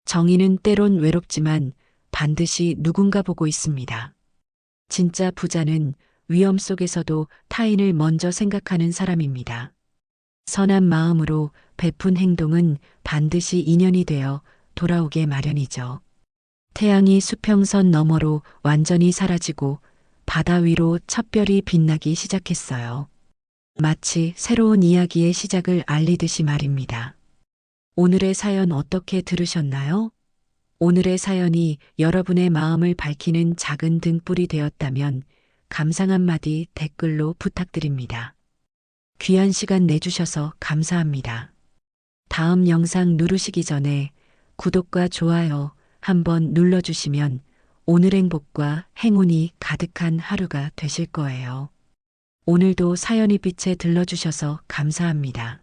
정의는 때론 외롭지만 반드시 누군가 보고 있습니다. 진짜 부자는 위험 속에서도 타인을 먼저 생각하는 사람입니다. 선한 마음으로 베푼 행동은 반드시 인연이 되어 돌아오게 마련이죠. 태양이 수평선 너머로 완전히 사라지고 바다 위로 첫별이 빛나기 시작했어요. 마치 새로운 이야기의 시작을 알리듯이 말입니다. 오늘의 사연 어떻게 들으셨나요? 오늘의 사연이 여러분의 마음을 밝히는 작은 등불이 되었다면 감상 한마디 댓글로 부탁드립니다. 귀한 시간 내주셔서 감사합니다. 다음 영상 누르시기 전에 구독과 좋아요 한번 눌러주시면 오늘 행복과 행운이 가득한 하루가 되실 거예요. 오늘도 사연이 빛에 들러주셔서 감사합니다.